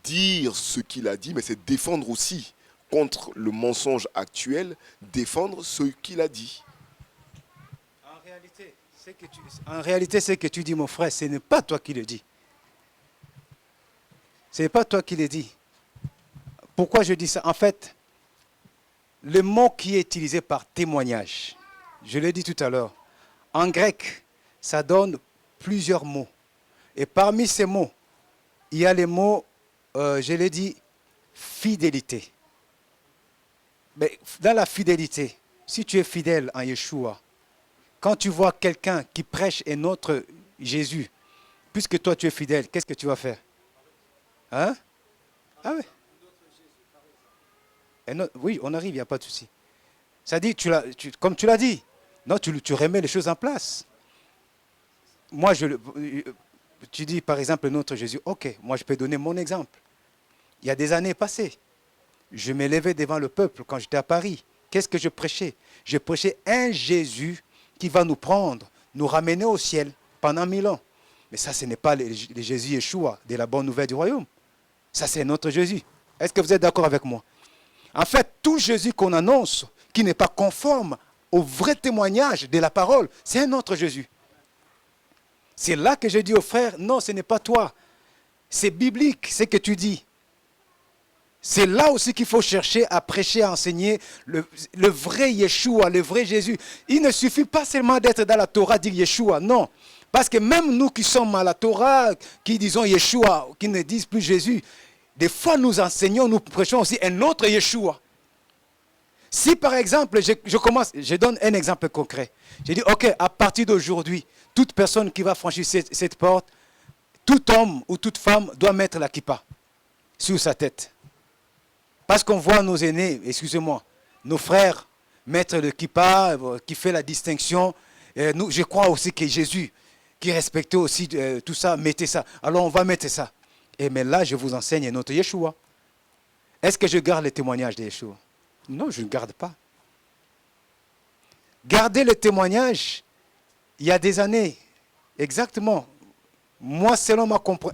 S7: dire ce qu'il a dit, mais c'est défendre aussi contre le mensonge actuel, défendre ce qu'il a dit.
S1: En réalité, ce que tu dis, mon frère, ce n'est pas toi qui le dis. Ce n'est pas toi qui le dis. Pourquoi je dis ça? En fait, le mot qui est utilisé par témoignage, je l'ai dit tout à l'heure, en grec, ça donne plusieurs mots. Et parmi ces mots, il y a les mots, je l'ai dit, fidélité. Mais dans la fidélité, si tu es fidèle en Yeshua, quand tu vois quelqu'un qui prêche un autre Jésus, puisque toi tu es fidèle, qu'est-ce que tu vas faire? Hein? Ah oui. Oui, on arrive, il n'y a pas de souci. Ça dit, comme tu l'as dit, non, tu remets les choses en place. Moi, tu dis par exemple notre Jésus, ok, moi je peux donner mon exemple. Il y a des années passées, je me levais devant le peuple quand j'étais à Paris. Qu'est-ce que je prêchais? Je prêchais un Jésus qui va nous prendre, nous ramener au ciel pendant 1000 ans. Mais ça, ce n'est pas le Jésus Yeshua de la bonne nouvelle du royaume. Ça, c'est notre Jésus. Est-ce que vous êtes d'accord avec moi? En fait, tout Jésus qu'on annonce, qui n'est pas conforme au vrai témoignage de la parole, c'est un autre Jésus. C'est là que je dis aux frères, non, ce n'est pas toi. C'est biblique, ce que tu dis. C'est là aussi qu'il faut chercher à prêcher, à enseigner le vrai Yeshua, le vrai Jésus. Il ne suffit pas seulement d'être dans la Torah, dire Yeshua, non. Parce que même nous qui sommes à la Torah, qui disons Yeshua, qui ne disent plus Jésus, des fois nous enseignons, nous prêchons aussi un autre Yeshua. Si par exemple, je donne un exemple concret. Je dis, ok, à partir d'aujourd'hui, toute personne qui va franchir cette porte, tout homme ou toute femme doit mettre la kippa sur sa tête. Parce qu'on voit nos aînés, excusez-moi, nos frères mettre le kippa, qui fait la distinction. Je crois aussi que Jésus, qui respectait aussi tout ça, mettait ça. Alors on va mettre ça. Mais là, je vous enseigne notre Yeshua. Est-ce que je garde les témoignages de Yeshua? Non, je ne garde pas. Garder le témoignage, il y a des années, exactement. Moi, selon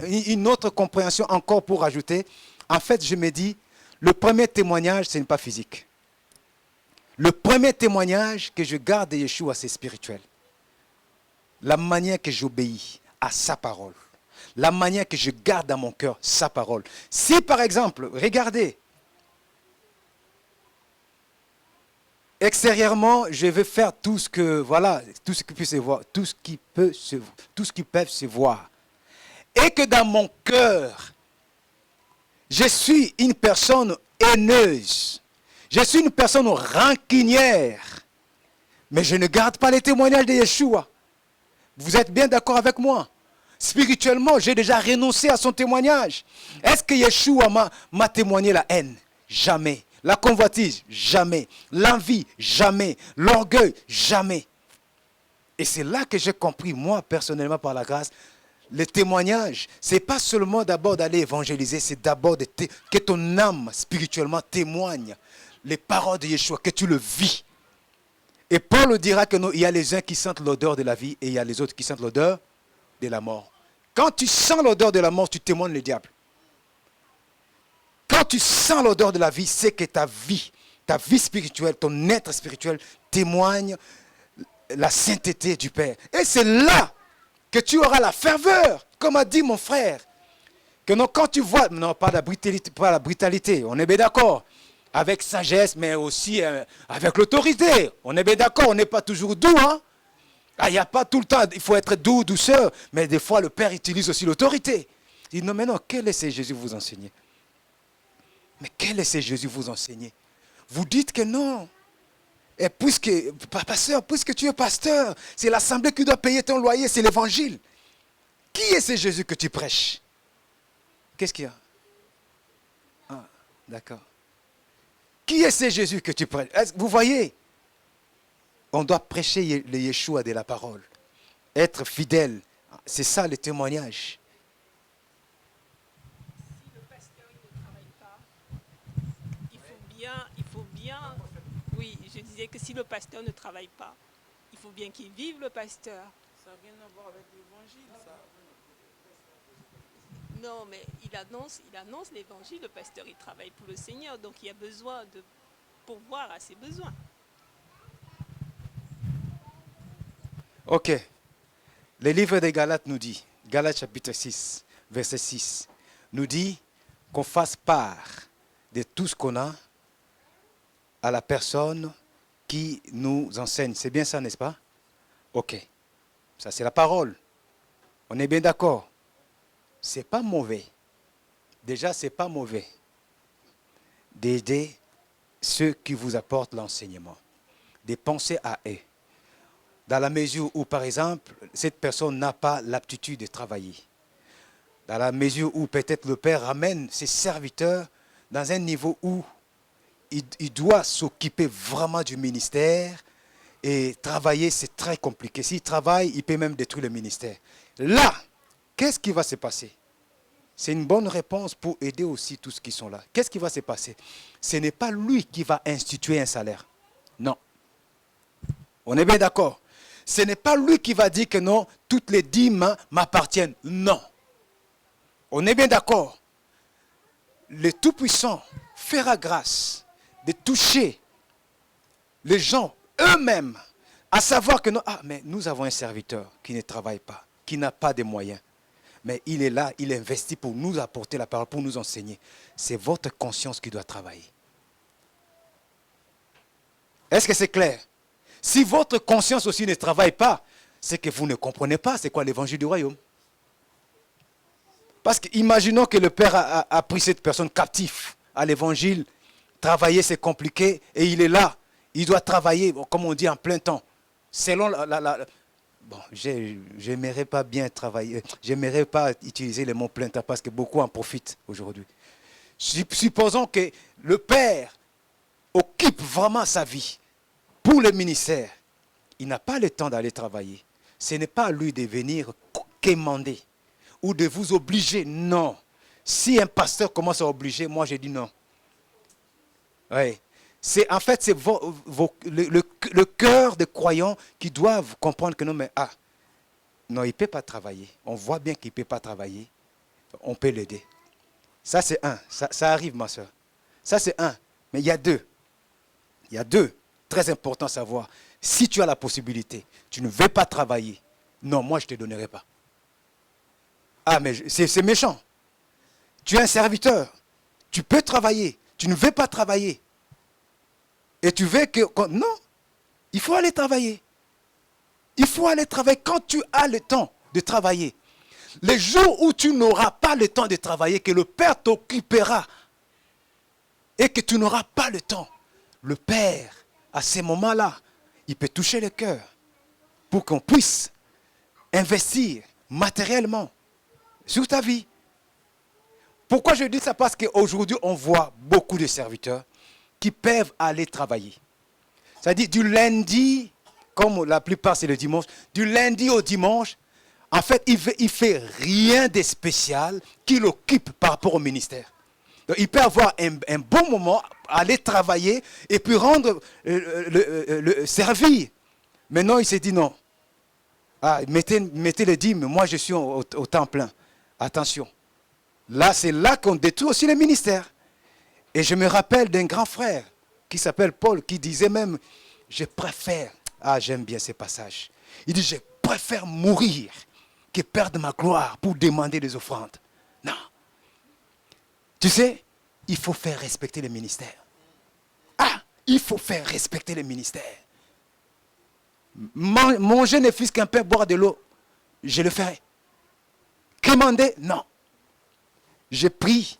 S1: une autre compréhension encore pour ajouter, en fait, je me dis, le premier témoignage, ce n'est pas physique. Le premier témoignage que je garde de Yeshua, c'est spirituel. La manière que j'obéis à sa parole. La manière que je garde dans mon cœur sa parole. Si par exemple, regardez, extérieurement, je veux faire tout ce que, voilà, tout ce qui peut se voir, tout ce qui peut se voir. Et que dans mon cœur, je suis une personne haineuse. Je suis une personne rancunière. Mais je ne garde pas les témoignages de Yeshua. Vous êtes bien d'accord avec moi? Spirituellement, j'ai déjà renoncé à son témoignage. Est-ce que Yeshua m'a témoigné la haine? Jamais. La convoitise? Jamais. L'envie? Jamais. L'orgueil? Jamais. Et c'est là que j'ai compris, moi, personnellement, par la grâce, le témoignage, ce n'est pas seulement d'abord d'aller évangéliser, c'est d'abord que ton âme spirituellement témoigne les paroles de Yeshua, que tu le vis. Et Paul dira qu'il y a les uns qui sentent l'odeur de la vie et il y a les autres qui sentent l'odeur de la mort. Quand tu sens l'odeur de la mort, tu témoignes le diable. Quand tu sens l'odeur de la vie, c'est que ta vie spirituelle, ton être spirituel témoigne la sainteté du Père. Et c'est là que tu auras la ferveur, comme a dit mon frère. Que non, quand tu vois, non, pas la brutalité, on est bien d'accord. Avec sagesse, mais aussi avec l'autorité. On est bien d'accord, on n'est pas toujours doux, hein. Il n'y a pas tout le temps, il faut être doux, douceur, mais des fois le Père utilise aussi l'autorité. Il dit non, mais non, quel est ce Jésus vous enseignez? Mais quel est ce Jésus vous enseignez? Vous dites que non. Et pasteur, puisque tu es pasteur, c'est l'assemblée qui doit payer ton loyer, c'est l'évangile. Qui est ce Jésus que tu prêches? Qu'est-ce qu'il y a? Ah, d'accord. Qui est ce Jésus que tu prêches? Vous voyez, on doit prêcher le Yeshua de la parole. Être fidèle, c'est ça le témoignage.
S8: Si le pasteur ne travaille pas, il faut bien, oui, je disais que si le pasteur ne travaille pas, il faut bien qu'il vive le pasteur.
S6: Ça n'a rien à voir avec l'évangile, ça.
S8: Non, mais il annonce l'évangile, le pasteur, il travaille pour le Seigneur, donc il y a besoin de pourvoir à ses besoins.
S1: Ok. Le livre des Galates nous dit, Galates chapitre 6, verset 6, nous dit qu'on fasse part de tout ce qu'on a à la personne qui nous enseigne. C'est bien ça, n'est-ce pas? Ok. Ça, c'est la parole. On est bien d'accord. C'est pas mauvais. Déjà, c'est pas mauvais d'aider ceux qui vous apportent l'enseignement, de penser à eux. Dans la mesure où, par exemple, cette personne n'a pas l'aptitude de travailler. Dans la mesure où peut-être le Père ramène ses serviteurs dans un niveau où il doit s'occuper vraiment du ministère et travailler, c'est très compliqué. S'il travaille, il peut même détruire le ministère. Là, qu'est-ce qui va se passer? C'est une bonne réponse pour aider aussi tous ceux qui sont là. Qu'est-ce qui va se passer? Ce n'est pas lui qui va instituer un salaire. Non. On est bien d'accord. Ce n'est pas lui qui va dire que non, toutes les dîmes m'appartiennent. Non. On est bien d'accord. Le Tout-Puissant fera grâce de toucher les gens eux-mêmes, à savoir que non, mais nous avons un serviteur qui ne travaille pas, qui n'a pas de moyens. Mais il est là, il investit pour nous apporter la parole, pour nous enseigner. C'est votre conscience qui doit travailler. Est-ce que c'est clair? Si votre conscience aussi ne travaille pas, c'est que vous ne comprenez pas c'est quoi l'évangile du royaume. Parce que imaginons que le Père a pris cette personne captive à l'évangile. Travailler, c'est compliqué. Et il est là. Il doit travailler, comme on dit, en plein temps. Selon bon, j'aimerais pas bien travailler. J'aimerais pas utiliser le mot plein temps parce que beaucoup en profitent aujourd'hui. Supposons que le Père occupe vraiment sa vie pour le ministère. Il n'a pas le temps d'aller travailler. Ce n'est pas à lui de venir quémander ou de vous obliger. Non. Si un pasteur commence à obliger, moi je dis non. Oui. En fait, c'est le cœur des croyants qui doivent comprendre que non, mais non, il ne peut pas travailler. On voit bien qu'il ne peut pas travailler. On peut l'aider. Ça, c'est un. Ça arrive, ma soeur. Ça, c'est un. Mais il y a deux. Il y a deux. Très important à savoir. Si tu as la possibilité, tu ne veux pas travailler. Non, moi, je ne te donnerai pas. Mais c'est méchant. Tu es un serviteur. Tu peux travailler. Tu ne veux pas travailler. Et tu veux que... Non. Il faut aller travailler. Il faut aller travailler quand tu as le temps de travailler. Les jours où tu n'auras pas le temps de travailler, que le Père t'occupera et que tu n'auras pas le temps, le Père, à ces moments-là, il peut toucher le cœur pour qu'on puisse investir matériellement sur ta vie. Pourquoi je dis ça? Parce qu'aujourd'hui, on voit beaucoup de serviteurs qui peuvent aller travailler. C'est-à-dire du lundi, comme la plupart c'est le dimanche, du lundi au dimanche, en fait, il ne fait rien de spécial qui l'occupe par rapport au ministère. Donc, il peut avoir un bon moment, aller travailler et puis rendre, servir. Mais non, il s'est dit non. Mettez le dîme, moi je suis au temps plein. Attention. Là, c'est là qu'on détruit aussi le ministère. Et je me rappelle d'un grand frère qui s'appelle Paul, qui disait même, je préfère, j'aime bien ces passages. Il dit, je préfère mourir que perdre ma gloire pour demander des offrandes. Non. Tu sais, il faut faire respecter le ministère. Il faut faire respecter le ministère. Manger ne fût qu'un pain, boire de l'eau, je le ferai. Commander, non. Je prie.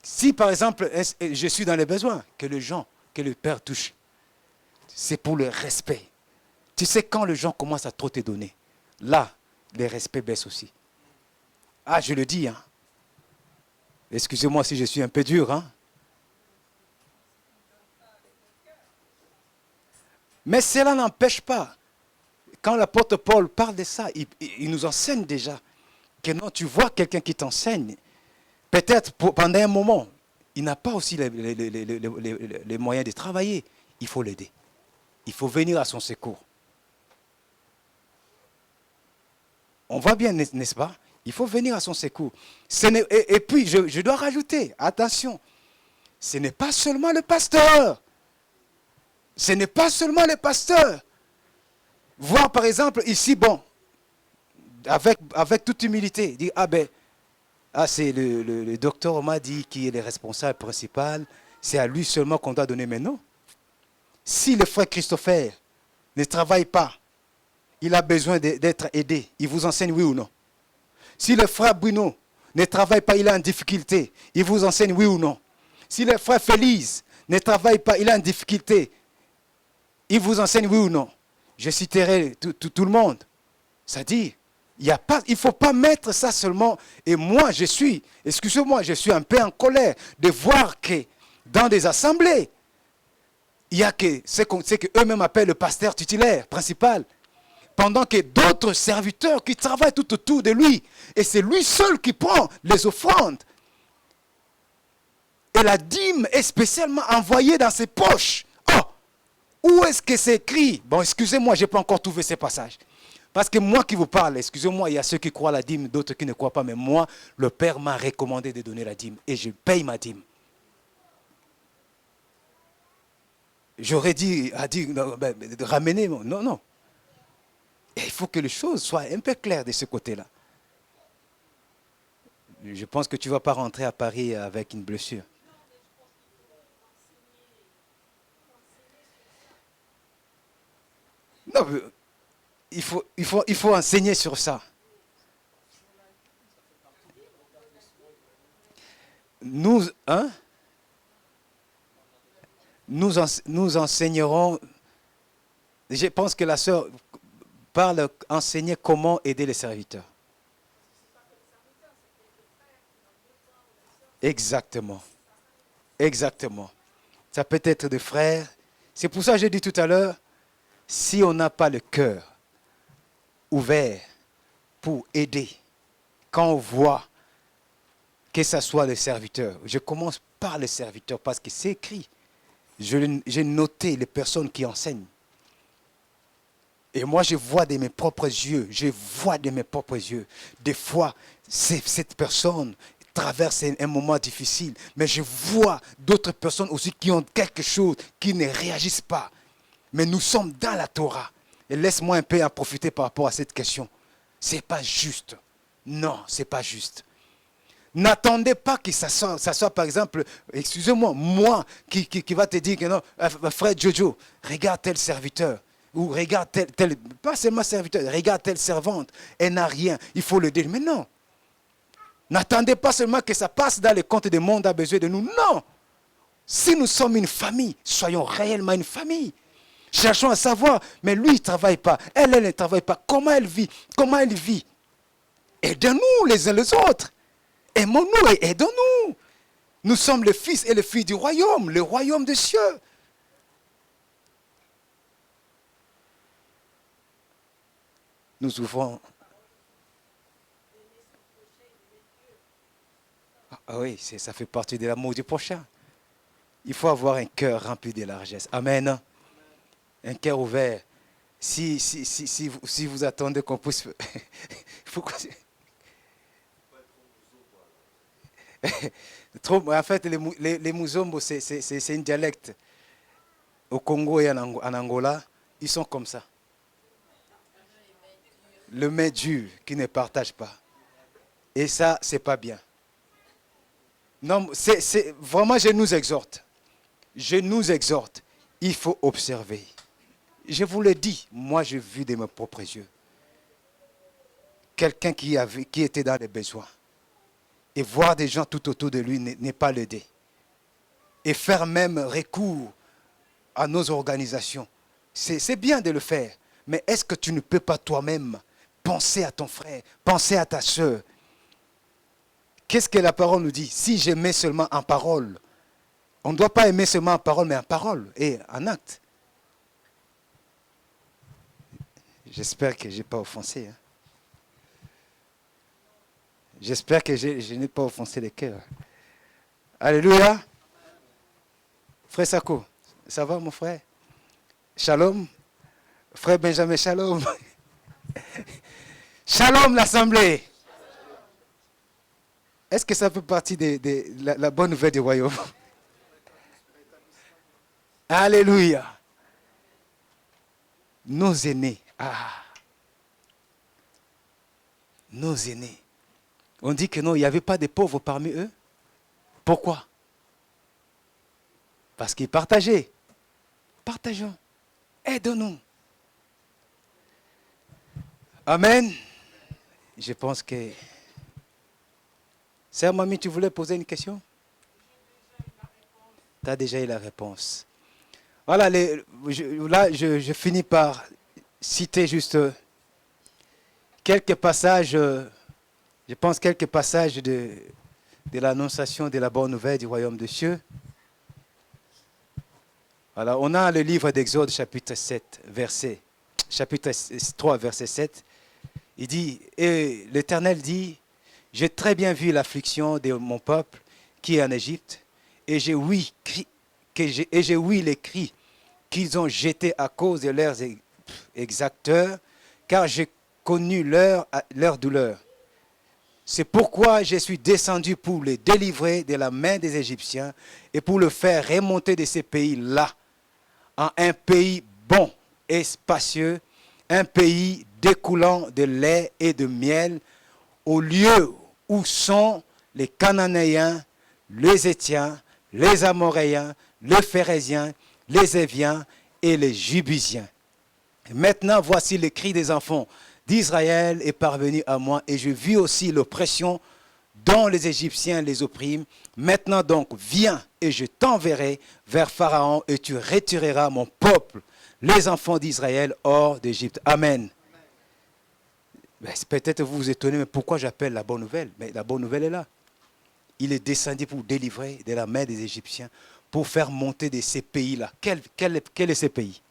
S1: Si par exemple, je suis dans les besoins, que le Père touche, c'est pour le respect. Tu sais, quand les gens commencent à trop te donner, là, le respect baisse aussi. Je le dis, Excusez-moi si je suis un peu dur, Mais cela n'empêche pas. Quand l'apôtre Paul parle de ça, il nous enseigne déjà que non, tu vois quelqu'un qui t'enseigne, peut-être pendant un moment, il n'a pas aussi les moyens de travailler. Il faut l'aider. Il faut venir à son secours. On voit bien, n'est-ce pas? Il faut venir à son secours. Et puis, je dois rajouter, attention, ce n'est pas seulement le pasteur. Ce n'est pas seulement le pasteur. Voir par exemple ici, bon, avec toute humilité, dire, c'est le docteur m'a dit qui est le responsable principal, c'est à lui seulement qu'on doit donner. Mais non. Si le frère Christopher ne travaille pas, il a besoin d'être aidé. Il vous enseigne oui ou non? Si le frère Bruno ne travaille pas, il est en difficulté. Il vous enseigne oui ou non? Si le frère Félix ne travaille pas, il est en difficulté. Il vous enseigne oui ou non? Je citerai tout le monde. C'est-à-dire, il ne faut pas mettre ça seulement. Et moi, excusez-moi, je suis un peu en colère de voir que dans des assemblées, il y a ce qu'eux-mêmes appellent le pasteur titulaire, principal. Pendant que d'autres serviteurs qui travaillent tout autour de lui. Et c'est lui seul qui prend les offrandes. Et la dîme est spécialement envoyée dans ses poches. Oh! Où est-ce que c'est écrit? Bon, excusez-moi, je n'ai pas encore trouvé ces passages. Parce que moi qui vous parle, excusez-moi, il y a ceux qui croient à la dîme, d'autres qui ne croient pas. Mais moi, le Père m'a recommandé de donner la dîme. Et je paye ma dîme. J'aurais dit de ramener. Non. Et il faut que les choses soient un peu claires de ce côté-là. Je pense que tu ne vas pas rentrer à Paris avec une blessure. Non, il faut enseigner sur ça. Nous enseignerons. Je pense que la sœur parle enseigner comment aider les serviteurs. Exactement. Ça peut être des frères. C'est pour ça que j'ai dit tout à l'heure, si on n'a pas le cœur ouvert pour aider, quand on voit que ce soit le serviteur, je commence par le serviteur parce que c'est écrit. J'ai noté les personnes qui enseignent. Et moi, je vois de mes propres yeux, des fois, cette personne traverse un moment difficile, mais je vois d'autres personnes aussi qui ont quelque chose, qui ne réagissent pas. Mais nous sommes dans la Torah. Et laisse-moi un peu en profiter par rapport à cette question. Ce n'est pas juste. Non, ce n'est pas juste. N'attendez pas que ça soit par exemple, excusez-moi, moi qui va te dire que non, frère Jojo, regarde tel serviteur. Ou regarde tel, pas seulement serviteur, regarde telle servante, elle n'a rien, il faut le dire. Mais non. N'attendez pas seulement que ça passe dans le compte du monde a besoin de nous. Non. Si nous sommes une famille, soyons réellement une famille. Cherchons à savoir, mais lui, il ne travaille pas. Elle ne travaille pas. Comment elle vit? Aidons-nous les uns les autres. Aimons-nous et aidons-nous. Nous sommes les fils et les filles du royaume, le royaume des cieux. Nous ouvrons. Ah oui, ça fait partie de l'amour du prochain. Il faut avoir un cœur rempli de largesse. Amen. Un cœur ouvert. Si vous attendez qu'on puisse... En fait, les Muzombo, c'est un dialecte. Au Congo et en Angola, ils sont comme ça. Le main dur qui ne partage pas. Et ça, c'est pas bien. Non, vraiment, je nous exhorte. Il faut observer. Je vous le dis, moi, j'ai vu de mes propres yeux. Quelqu'un qui était dans les besoins. Et voir des gens tout autour de lui n'est pas l'aider. Et faire même recours à nos organisations. C'est bien de le faire. Mais est-ce que tu ne peux pas toi-même penser à ton frère, penser à ta soeur? Qu'est-ce que la parole nous dit? Si j'aimais seulement en parole, on ne doit pas aimer seulement en parole, mais en parole et en acte. J'espère que je n'ai pas offensé. J'espère que je n'ai pas offensé les cœurs. Alléluia. Frère Sako, ça va mon frère? Shalom. Frère Benjamin, shalom. Shalom l'assemblée. Est-ce que ça fait partie de la bonne nouvelle du royaume? Alléluia. Nos aînés. Nos aînés. On dit que non, il n'y avait pas de pauvres parmi eux. Pourquoi? Parce qu'ils partageaient. Partageons. Aidons-nous. Amen. Je pense que... Sœur Mamie, tu voulais poser une question? Tu as déjà eu la réponse. Voilà, je finis par citer juste quelques passages, je pense quelques passages de l'annonciation de la bonne nouvelle du royaume des cieux. Voilà, on a le livre d'Exode, chapitre 3, verset 7. Il dit, et l'Éternel dit, j'ai très bien vu l'affliction de mon peuple qui est en Égypte, et j'ai ouï les cris qu'ils ont jetés à cause de leurs exacteurs, car j'ai connu leur douleur. C'est pourquoi je suis descendu pour les délivrer de la main des Égyptiens et pour le faire remonter de ces pays-là en un pays bon et spacieux, un pays découlant de lait et de miel, au lieu où sont les Cananéens, les Héthiens, les Amoréens, les Phérésiens, les Éviens et les Jubusiens. Maintenant, voici le cri des enfants d'Israël est parvenu à moi, et je vis aussi l'oppression dont les Égyptiens les oppriment. Maintenant donc, viens, et je t'enverrai vers Pharaon, et tu retireras mon peuple, les enfants d'Israël, hors d'Égypte. Amen. Peut-être vous vous étonnez, mais pourquoi j'appelle la bonne nouvelle? Mais la bonne nouvelle est là. Il est descendu pour délivrer de la main des Égyptiens, pour faire monter de ces pays-là. Quel est ce pays?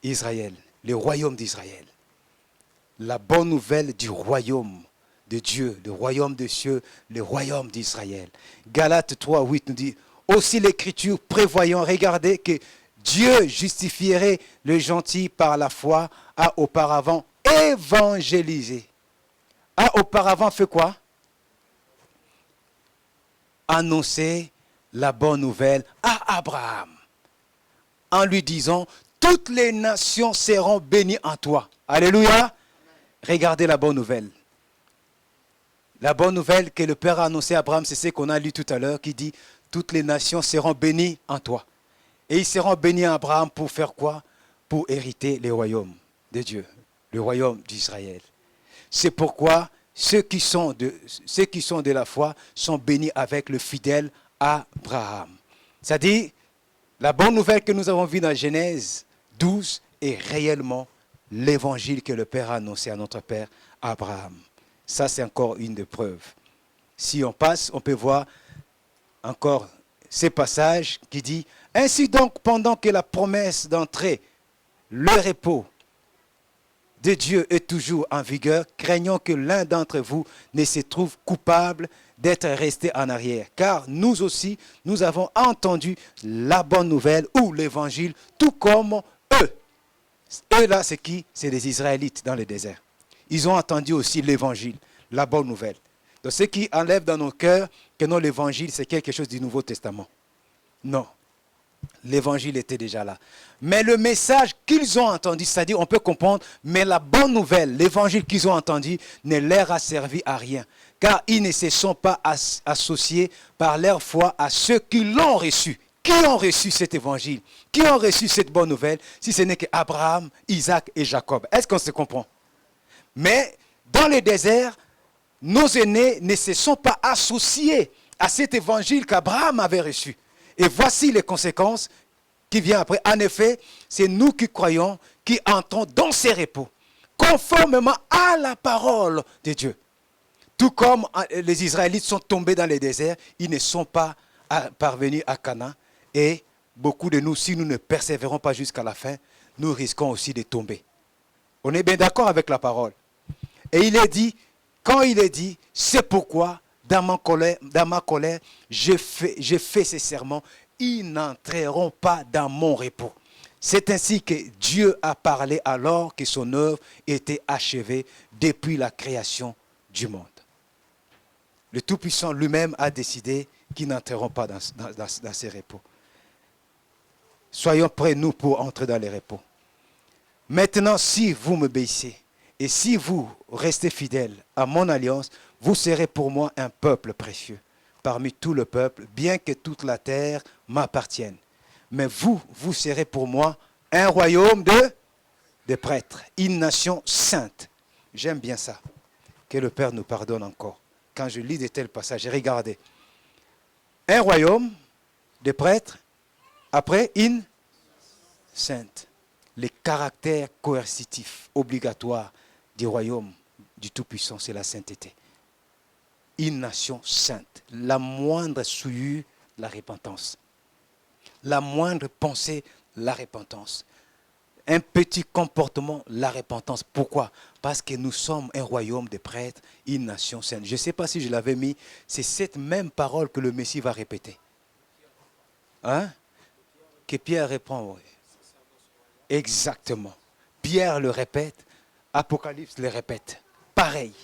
S1: Israël, le royaume d'Israël. La bonne nouvelle du royaume de Dieu, le royaume des cieux, le royaume d'Israël. Galates 3, 8 nous dit, aussi l'Écriture prévoyant, regardez que Dieu justifierait le gentil par la foi, a auparavant évangélisé. A auparavant fait quoi? Annoncer la bonne nouvelle à Abraham, en lui disant, toutes les nations seront bénies en toi. Alléluia. Regardez la bonne nouvelle. La bonne nouvelle que le Père a annoncée à Abraham, c'est ce qu'on a lu tout à l'heure, qui dit, toutes les nations seront bénies en toi. Et ils seront bénis en Abraham pour faire quoi? Pour hériter les royaumes de Dieu, le royaume d'Israël. C'est pourquoi ceux qui sont de la foi sont bénis avec le fidèle Abraham. C'est-à-dire, la bonne nouvelle que nous avons vue dans Genèse 12 est réellement l'évangile que le Père a annoncé à notre Père Abraham. Ça, c'est encore une des preuves. Si on passe, on peut voir encore ces passages qui disent « Ainsi donc, pendant que la promesse d'entrer, le repos de Dieu est toujours en vigueur, craignons que l'un d'entre vous ne se trouve coupable d'être resté en arrière. Car nous aussi, nous avons entendu la bonne nouvelle ou l'évangile, tout comme eux. » Eux là, c'est qui? C'est les Israélites dans le désert. Ils ont entendu aussi l'évangile, la bonne nouvelle. Donc ce qui enlève dans nos cœurs que non, l'évangile, c'est quelque chose du Nouveau Testament. Non. L'évangile était déjà là. Mais le message qu'ils ont entendu, c'est-à-dire on peut comprendre, mais la bonne nouvelle, l'évangile qu'ils ont entendu, ne leur a servi à rien. Car ils ne se sont pas associés par leur foi à ceux qui l'ont reçu. Qui ont reçu cet évangile? Qui ont reçu cette bonne nouvelle? Si ce n'est qu'Abraham, Isaac et Jacob. Est-ce qu'on se comprend? Mais dans le désert, nos aînés ne se sont pas associés à cet évangile qu'Abraham avait reçu. Et voici les conséquences qui viennent après. En effet, c'est nous qui croyons, qui entrons dans ces repos, conformément à la parole de Dieu. Tout comme les Israélites sont tombés dans le désert, ils ne sont pas parvenus à Canaan. Et beaucoup de nous, si nous ne persévérons pas jusqu'à la fin, nous risquons aussi de tomber. On est bien d'accord avec la parole. Et il est dit, quand il est dit, c'est pourquoi dans ma colère, je fais ces serments, ils n'entreront pas dans mon repos. C'est ainsi que Dieu a parlé alors que son œuvre était achevée depuis la création du monde. le Tout-Puissant lui-même a décidé qu'ils n'entreront pas dans ces repos. Soyons prêts, nous, pour entrer dans les repos. Maintenant, si vous m'obéissez et si vous restez fidèles à mon alliance, vous serez pour moi un peuple précieux parmi tout le peuple, bien que toute la terre m'appartienne. Mais vous serez pour moi un royaume de prêtres, une nation sainte. J'aime bien ça. Que le Père nous pardonne encore. Quand je lis de tels passages, regardez. Un royaume de prêtres, après une sainte. Les caractères coercitifs, obligatoires du royaume du Tout-Puissant, c'est la sainteté. Une nation sainte. La moindre souillure, la repentance. La moindre pensée, la repentance. Un petit comportement, la repentance. Pourquoi? Parce que nous sommes un royaume de prêtres, une nation sainte. Je ne sais pas si je l'avais mis, c'est cette même parole que le Messie va répéter. Hein? Que Pierre répond, oui. Exactement. Pierre le répète, Apocalypse le répète. Pareil.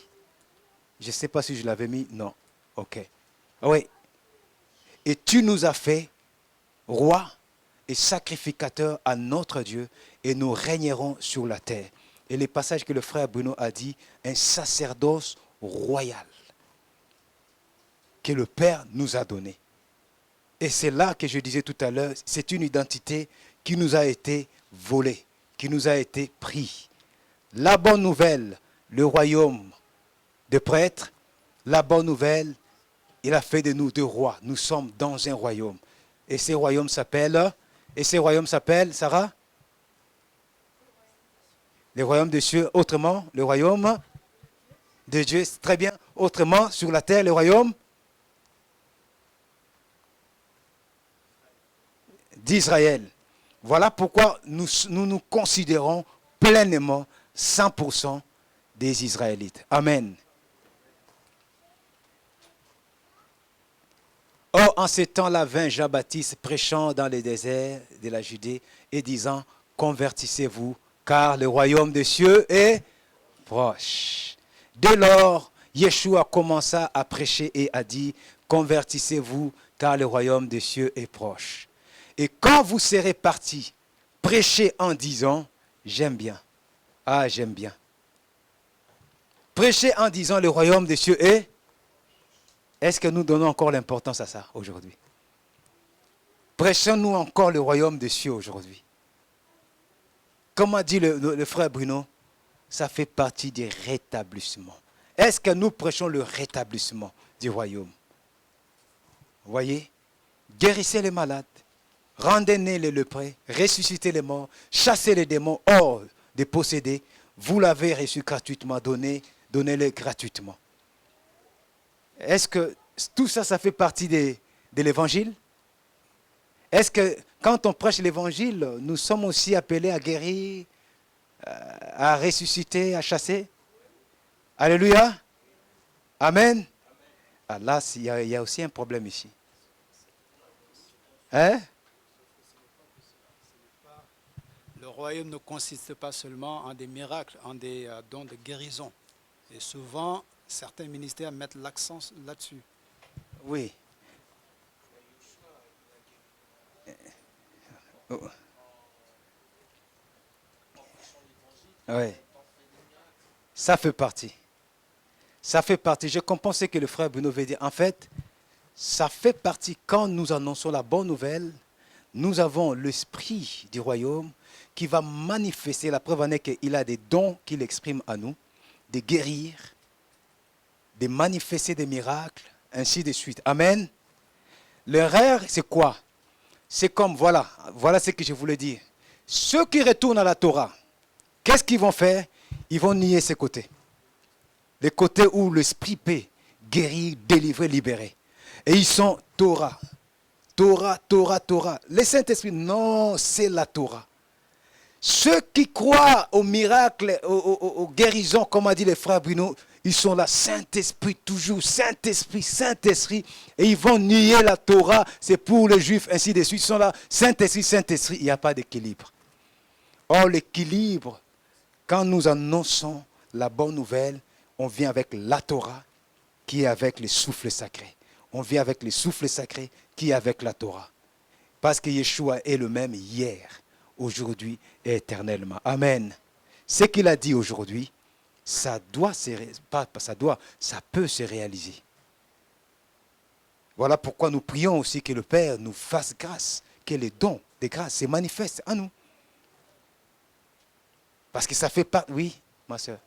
S1: Je ne sais pas si je l'avais mis, non. Ok. Oui. Et tu nous as fait roi et sacrificateur à notre Dieu, et nous régnerons sur la terre. Et les passages que le frère Bruno a dit, un sacerdoce royal que le Père nous a donné. Et c'est là que je disais tout à l'heure, c'est une identité qui nous a été volée, qui nous a été prise. La bonne nouvelle, le royaume de prêtres, la bonne nouvelle, il a fait de nous deux rois. Nous sommes dans un royaume. Et ce royaume s'appelle, Sarah? Le royaume des cieux, autrement, le royaume de Dieu, très bien. Autrement, sur la terre, le royaume d'Israël. Voilà pourquoi nous considérons pleinement 100% des Israélites. Amen. Or, en ces temps-là, vint Jean-Baptiste prêchant dans les déserts de la Judée et disant, convertissez-vous, car le royaume des cieux est proche. Dès lors, Yeshua commença à prêcher et a dit, convertissez-vous, car le royaume des cieux est proche. Et quand vous serez partis, prêchez en disant, j'aime bien. Ah, j'aime bien. Prêchez en disant, le royaume des cieux est. Est-ce que nous donnons encore l'importance à ça aujourd'hui? Prêchons-nous encore le royaume des cieux aujourd'hui. Comme a dit le frère Bruno, ça fait partie du rétablissement. Est-ce que nous prêchons le rétablissement du royaume? Vous voyez? Guérissez les malades, rendez nés les lépreux, ressuscitez les morts, chassez les démons hors des possédés. Vous l'avez reçu gratuitement, donnez-le gratuitement. Est-ce que tout ça, ça fait partie de l'évangile? Est-ce que quand on prêche l'évangile, nous sommes aussi appelés à guérir, à ressusciter, à chasser? Alléluia. Amen. Ah, là, il y a aussi un problème ici. Hein?
S3: Le royaume ne consiste pas seulement en des miracles, en des dons de guérison. Et souvent, certains ministères mettent l'accent là-dessus.
S1: Oui. Oui. Ça fait partie. Ça fait partie. Je comprends ce que le frère Bruno veut dire. En fait, ça fait partie quand nous annonçons la bonne nouvelle. Nous avons l'esprit du royaume qui va manifester. La preuve en est qu'il a des dons qu'il exprime à nous, de guérir, de manifester des miracles, ainsi de suite. Amen. L'erreur, c'est quoi? C'est comme, voilà ce que je voulais dire. Ceux qui retournent à la Torah, qu'est-ce qu'ils vont faire? Ils vont nier ces côtés. Les côtés où l'esprit peut guérir, délivrer, libérer. Et ils sont Torah. Torah, Torah, Torah. Le Saint-Esprit, non, c'est la Torah. Ceux qui croient aux miracles, aux guérisons, comme a dit le frère Bruno, ils sont là, Saint-Esprit, toujours, Saint-Esprit, Saint-Esprit. Et ils vont nier la Torah, c'est pour les Juifs, ainsi de suite. Ils sont là, Saint-Esprit, Saint-Esprit, il n'y a pas d'équilibre. Or, l'équilibre, quand nous annonçons la bonne nouvelle, on vient avec la Torah, qui est avec le souffle sacré. On vit avec le souffle sacré qui est avec la Torah. Parce que Yeshua est le même hier, aujourd'hui et éternellement. Amen. Ce qu'il a dit aujourd'hui, ça peut se réaliser. Voilà pourquoi nous prions aussi que le Père nous fasse grâce, que les dons de grâce se manifestent en nous. Parce que ça fait partie... Oui, ma soeur.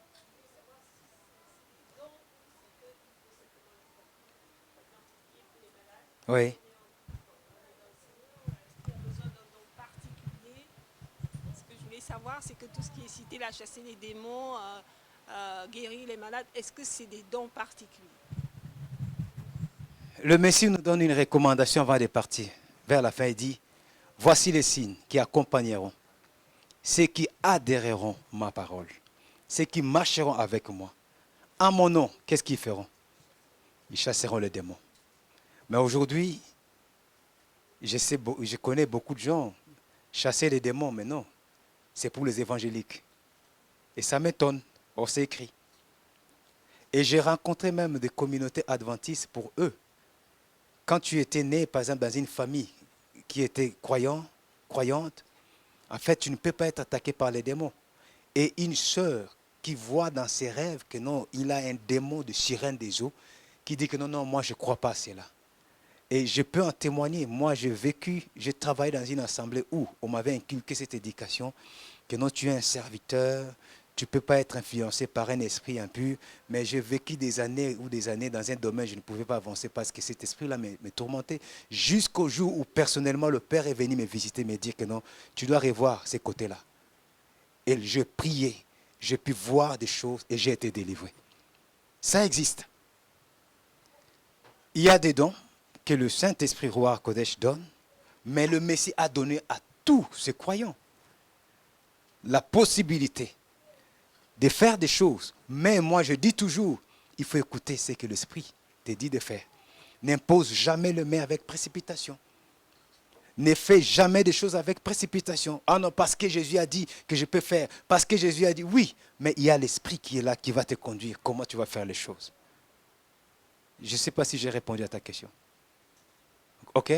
S1: Oui.
S8: Ce que je voulais savoir, c'est que tout ce qui est cité, là, chasser les démons, guérir les malades, est-ce que c'est des dons particuliers?
S1: Le Messie nous donne une recommandation avant de partir. Vers la fin, il dit, voici les signes qui accompagneront ceux qui adhéreront à ma parole, ceux qui marcheront avec moi. En mon nom, qu'est-ce qu'ils feront? Ils chasseront les démons. Mais aujourd'hui, je connais beaucoup de gens chasser les démons, mais non, c'est pour les évangéliques. Et ça m'étonne, on s'est écrit. Et j'ai rencontré même des communautés adventistes pour eux. Quand tu étais né, par exemple, dans une famille qui était croyante, en fait, tu ne peux pas être attaqué par les démons. Et une sœur qui voit dans ses rêves que non, il a un démon de sirène des eaux, qui dit que non, non, moi je ne crois pas à cela. Et je peux en témoigner. Moi, j'ai travaillé dans une assemblée où on m'avait inculqué cette éducation, que non, tu es un serviteur, tu ne peux pas être influencé par un esprit impur, mais j'ai vécu des années dans un domaine, je ne pouvais pas avancer parce que cet esprit-là me tourmentait, jusqu'au jour où personnellement le Père est venu me visiter, me dire que non, tu dois revoir ces côtés-là. Et je priais, j'ai pu voir des choses et j'ai été délivré. Ça existe. Il y a des dons que le Saint-Esprit Roi Kodesh donne, mais le Messie a donné à tous ses croyants la possibilité de faire des choses. Mais moi, je dis toujours, il faut écouter ce que l'Esprit te dit de faire. N'impose jamais le mais avec précipitation. Ne fais jamais des choses avec précipitation. Ah non, parce que Jésus a dit que je peux faire. Parce que Jésus a dit oui. Mais il y a l'Esprit qui est là, qui va te conduire. Comment tu vas faire les choses? Je ne sais pas si j'ai répondu à ta question. OK?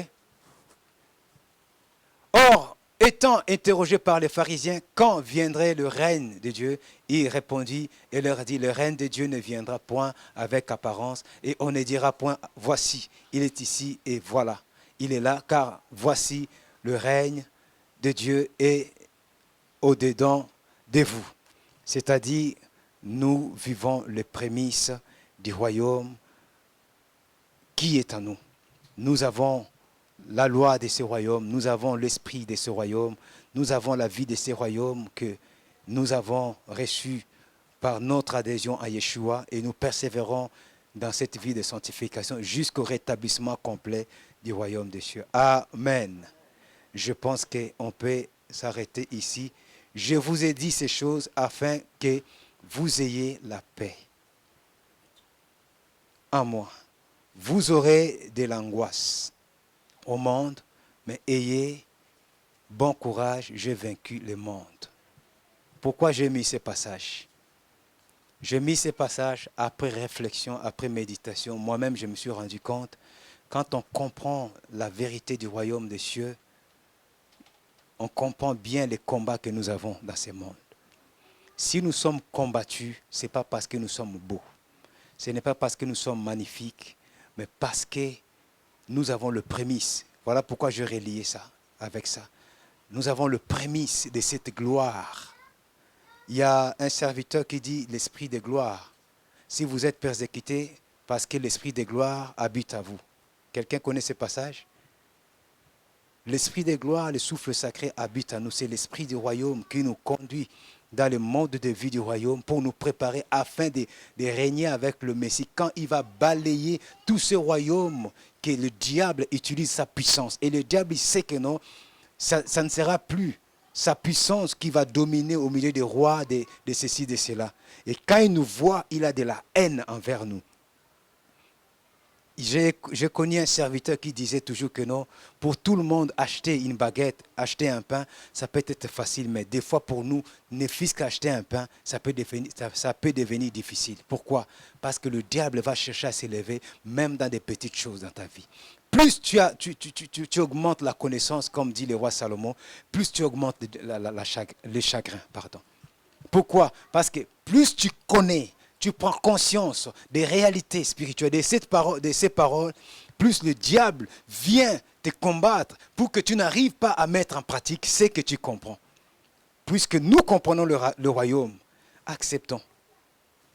S1: Or, étant interrogé par les pharisiens, quand viendrait le règne de Dieu, il répondit et leur dit, le règne de Dieu ne viendra point avec apparence et on ne dira point, voici, il est ici et voilà, il est là, car voici le règne de Dieu est au-dedans de vous. C'est-à-dire, nous vivons les prémices du royaume qui est en nous. Nous avons la loi de ce royaume, nous avons l'esprit de ce royaume, nous avons la vie de ce royaume que nous avons reçu par notre adhésion à Yeshua et nous persévérons dans cette vie de sanctification jusqu'au rétablissement complet du royaume des cieux. Amen. Je pense qu'on peut s'arrêter ici. Je vous ai dit ces choses afin que vous ayez la paix en moi. Vous aurez de l'angoisse au monde, mais ayez bon courage, j'ai vaincu le monde. Pourquoi j'ai mis ces passages? J'ai mis ces passages après réflexion, après méditation. Moi-même, je me suis rendu compte, quand on comprend la vérité du royaume des cieux, on comprend bien les combats que nous avons dans ce monde. Si nous sommes combattus, ce n'est pas parce que nous sommes beaux. Ce n'est pas parce que nous sommes magnifiques, mais parce que nous avons le prémisse. Voilà pourquoi je reliais ça avec ça. Nous avons le prémisse de cette gloire. Il y a un serviteur qui dit l'esprit de gloire. Si vous êtes persécuté, parce que l'esprit de gloire habite à vous. Quelqu'un connaît ce passage? L'esprit de gloire, le souffle sacré habite à nous. C'est l'esprit du royaume qui nous conduit dans le monde de vie du royaume pour nous préparer afin de régner avec le Messie quand il va balayer tout ce royaume que le diable utilise sa puissance. Et le diable, il sait que non, ça ne sera plus sa puissance qui va dominer au milieu des rois, de ceci, de cela. Et quand il nous voit, il a de la haine envers nous. J'ai connu un serviteur qui disait toujours que non, pour tout le monde, acheter une baguette, acheter un pain, ça peut être facile, mais des fois pour nous, ne fût-ce qu'acheter un pain, ça peut devenir difficile. Pourquoi? Parce que le diable va chercher à s'élever, même dans des petites choses dans ta vie. Plus tu augmentes la connaissance, comme dit le roi Salomon, plus tu augmentes le chagrin. Pardon. Pourquoi? Parce que plus tu connais, tu prends conscience des réalités spirituelles, de ces paroles, plus le diable vient te combattre pour que tu n'arrives pas à mettre en pratique ce que tu comprends. Puisque nous comprenons le royaume, acceptons.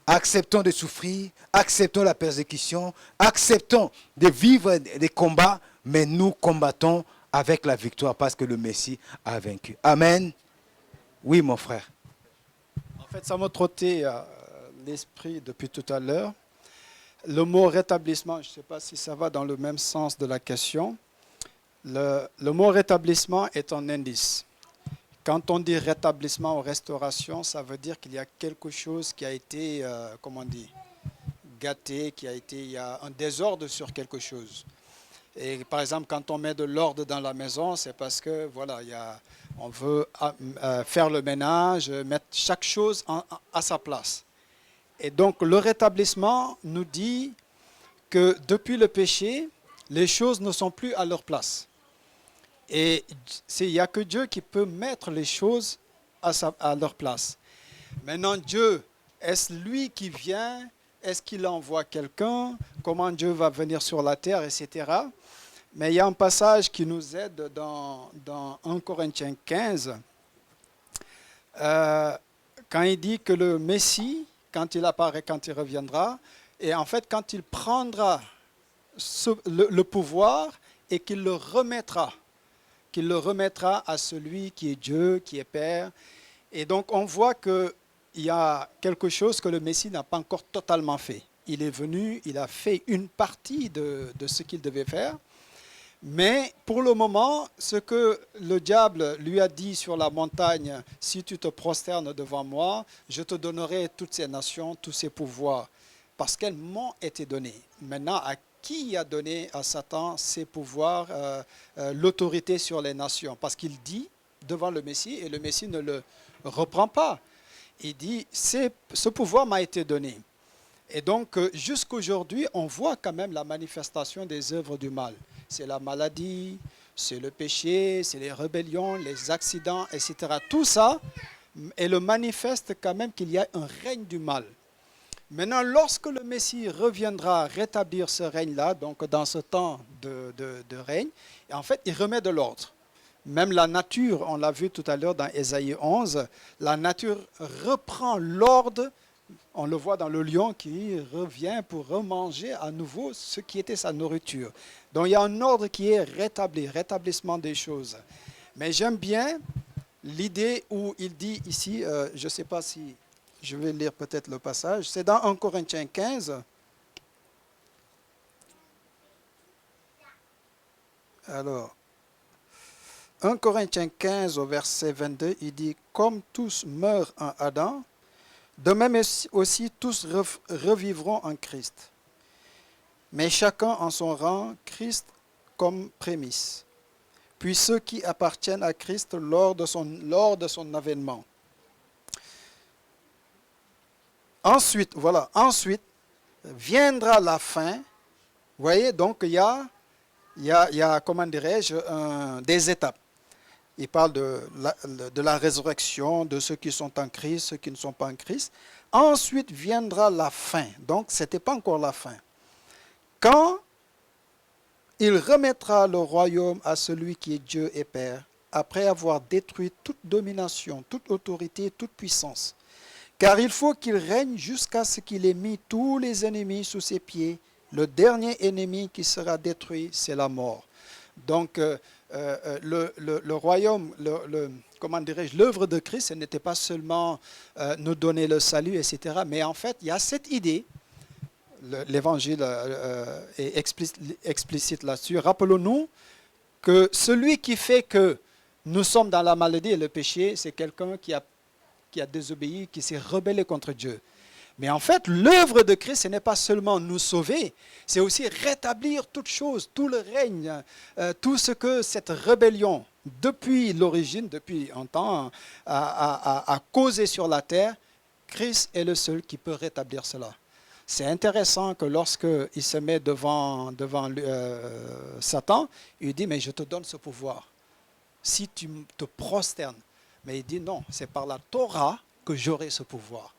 S1: Acceptons de souffrir, acceptons la persécution, acceptons de vivre des combats, mais nous combattons avec la victoire parce que le Messie a vaincu. Amen. Oui, mon frère.
S3: En fait, ça m'a trotté l'esprit depuis tout à l'heure. Le mot rétablissement, je ne sais pas si ça va dans le même sens de la question. Le mot rétablissement est un indice. Quand on dit rétablissement ou restauration, ça veut dire qu'il y a quelque chose qui a été, gâté, il y a un désordre sur quelque chose. Et par exemple, quand on met de l'ordre dans la maison, c'est parce que voilà, on veut faire le ménage, mettre chaque chose à sa place. Et donc le rétablissement nous dit que depuis le péché, les choses ne sont plus à leur place. Et il n'y a que Dieu qui peut mettre les choses à leur place. Maintenant, Dieu, est-ce lui qui vient? Est-ce qu'il envoie quelqu'un? Comment Dieu va venir sur la terre, etc. Mais il y a un passage qui nous aide dans 1 Corinthiens 15, quand il dit que le Messie, quand il apparaît, quand il reviendra, et en fait quand il prendra le pouvoir et qu'il le remettra à celui qui est Dieu, qui est Père. Et donc on voit qu'il y a quelque chose que le Messie n'a pas encore totalement fait. Il est venu, il a fait une partie de ce qu'il devait faire. Mais pour le moment, ce que le diable lui a dit sur la montagne, si tu te prosternes devant moi, je te donnerai toutes ces nations, tous ces pouvoirs, parce qu'elles m'ont été données. Maintenant, à qui a donné à Satan ces pouvoirs, l'autorité sur les nations? Parce qu'il dit devant le Messie, et le Messie ne le reprend pas. Il dit, ce pouvoir m'a été donné. Et donc, jusqu'aujourd'hui, on voit quand même la manifestation des œuvres du mal. C'est la maladie, c'est le péché, c'est les rébellions, les accidents, etc. Tout ça, et le manifeste quand même qu'il y a un règne du mal. Maintenant, lorsque le Messie reviendra rétablir ce règne-là, donc dans ce temps de règne, en fait, il remet de l'ordre. Même la nature, on l'a vu tout à l'heure dans Ésaïe 11, la nature reprend l'ordre. On le voit dans le lion qui revient pour remanger à nouveau ce qui était sa nourriture. Donc il y a un ordre qui est rétabli, rétablissement des choses. Mais j'aime bien l'idée où il dit ici, je ne sais pas si je vais lire peut-être le passage, c'est dans 1 Corinthiens 15. Alors, 1 Corinthiens 15 au verset 22, il dit « Comme tous meurent en Adam, de même aussi tous revivront en Christ. Mais chacun en son rang, Christ comme prémisse. Puis ceux qui appartiennent à Christ lors de son avènement. » Ensuite viendra la fin. Vous voyez, donc il y a comment dirais-je, des étapes. Il parle de la résurrection, de ceux qui sont en Christ, ceux qui ne sont pas en Christ. Ensuite viendra la fin. Donc, ce n'était pas encore la fin. Quand il remettra le royaume à celui qui est Dieu et Père, après avoir détruit toute domination, toute autorité, toute puissance. Car il faut qu'il règne jusqu'à ce qu'il ait mis tous les ennemis sous ses pieds. Le dernier ennemi qui sera détruit, c'est la mort. Donc, le royaume, comment dirais-je, l'œuvre de Christ, ce n'était pas seulement nous donner le salut, etc. Mais en fait, il y a cette idée, l'évangile est explicite là-dessus. Rappelons-nous que celui qui fait que nous sommes dans la maladie et le péché, c'est quelqu'un qui a désobéi, qui s'est rebellé contre Dieu. Mais en fait, l'œuvre de Christ, ce n'est pas seulement nous sauver, c'est aussi rétablir toutes choses, tout le règne, tout ce que cette rébellion, depuis l'origine, depuis un temps, a causé sur la terre. Christ est le seul qui peut rétablir cela. C'est intéressant que lorsqu'il se met devant Satan, il dit, mais je te donne ce pouvoir, si tu te prosternes. Mais il dit, non, c'est par la Torah que j'aurai ce pouvoir.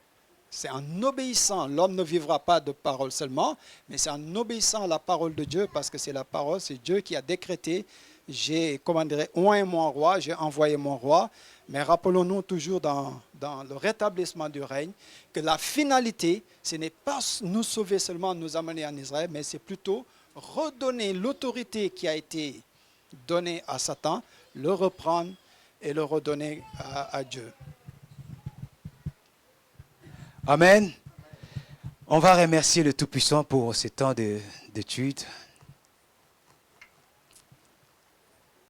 S3: C'est en obéissant, l'homme ne vivra pas de parole seulement, mais c'est en obéissant à la parole de Dieu, parce que c'est la parole, c'est Dieu qui a décrété, j'ai, comment dirais, oint mon roi, j'ai envoyé mon roi. Mais rappelons-nous toujours dans le rétablissement du règne, que la finalité, ce n'est pas nous sauver seulement, nous amener en Israël, mais c'est plutôt redonner l'autorité qui a été donnée à Satan, le reprendre et le redonner à Dieu.
S1: Amen. On va remercier le Tout-Puissant pour ce temps d'étude.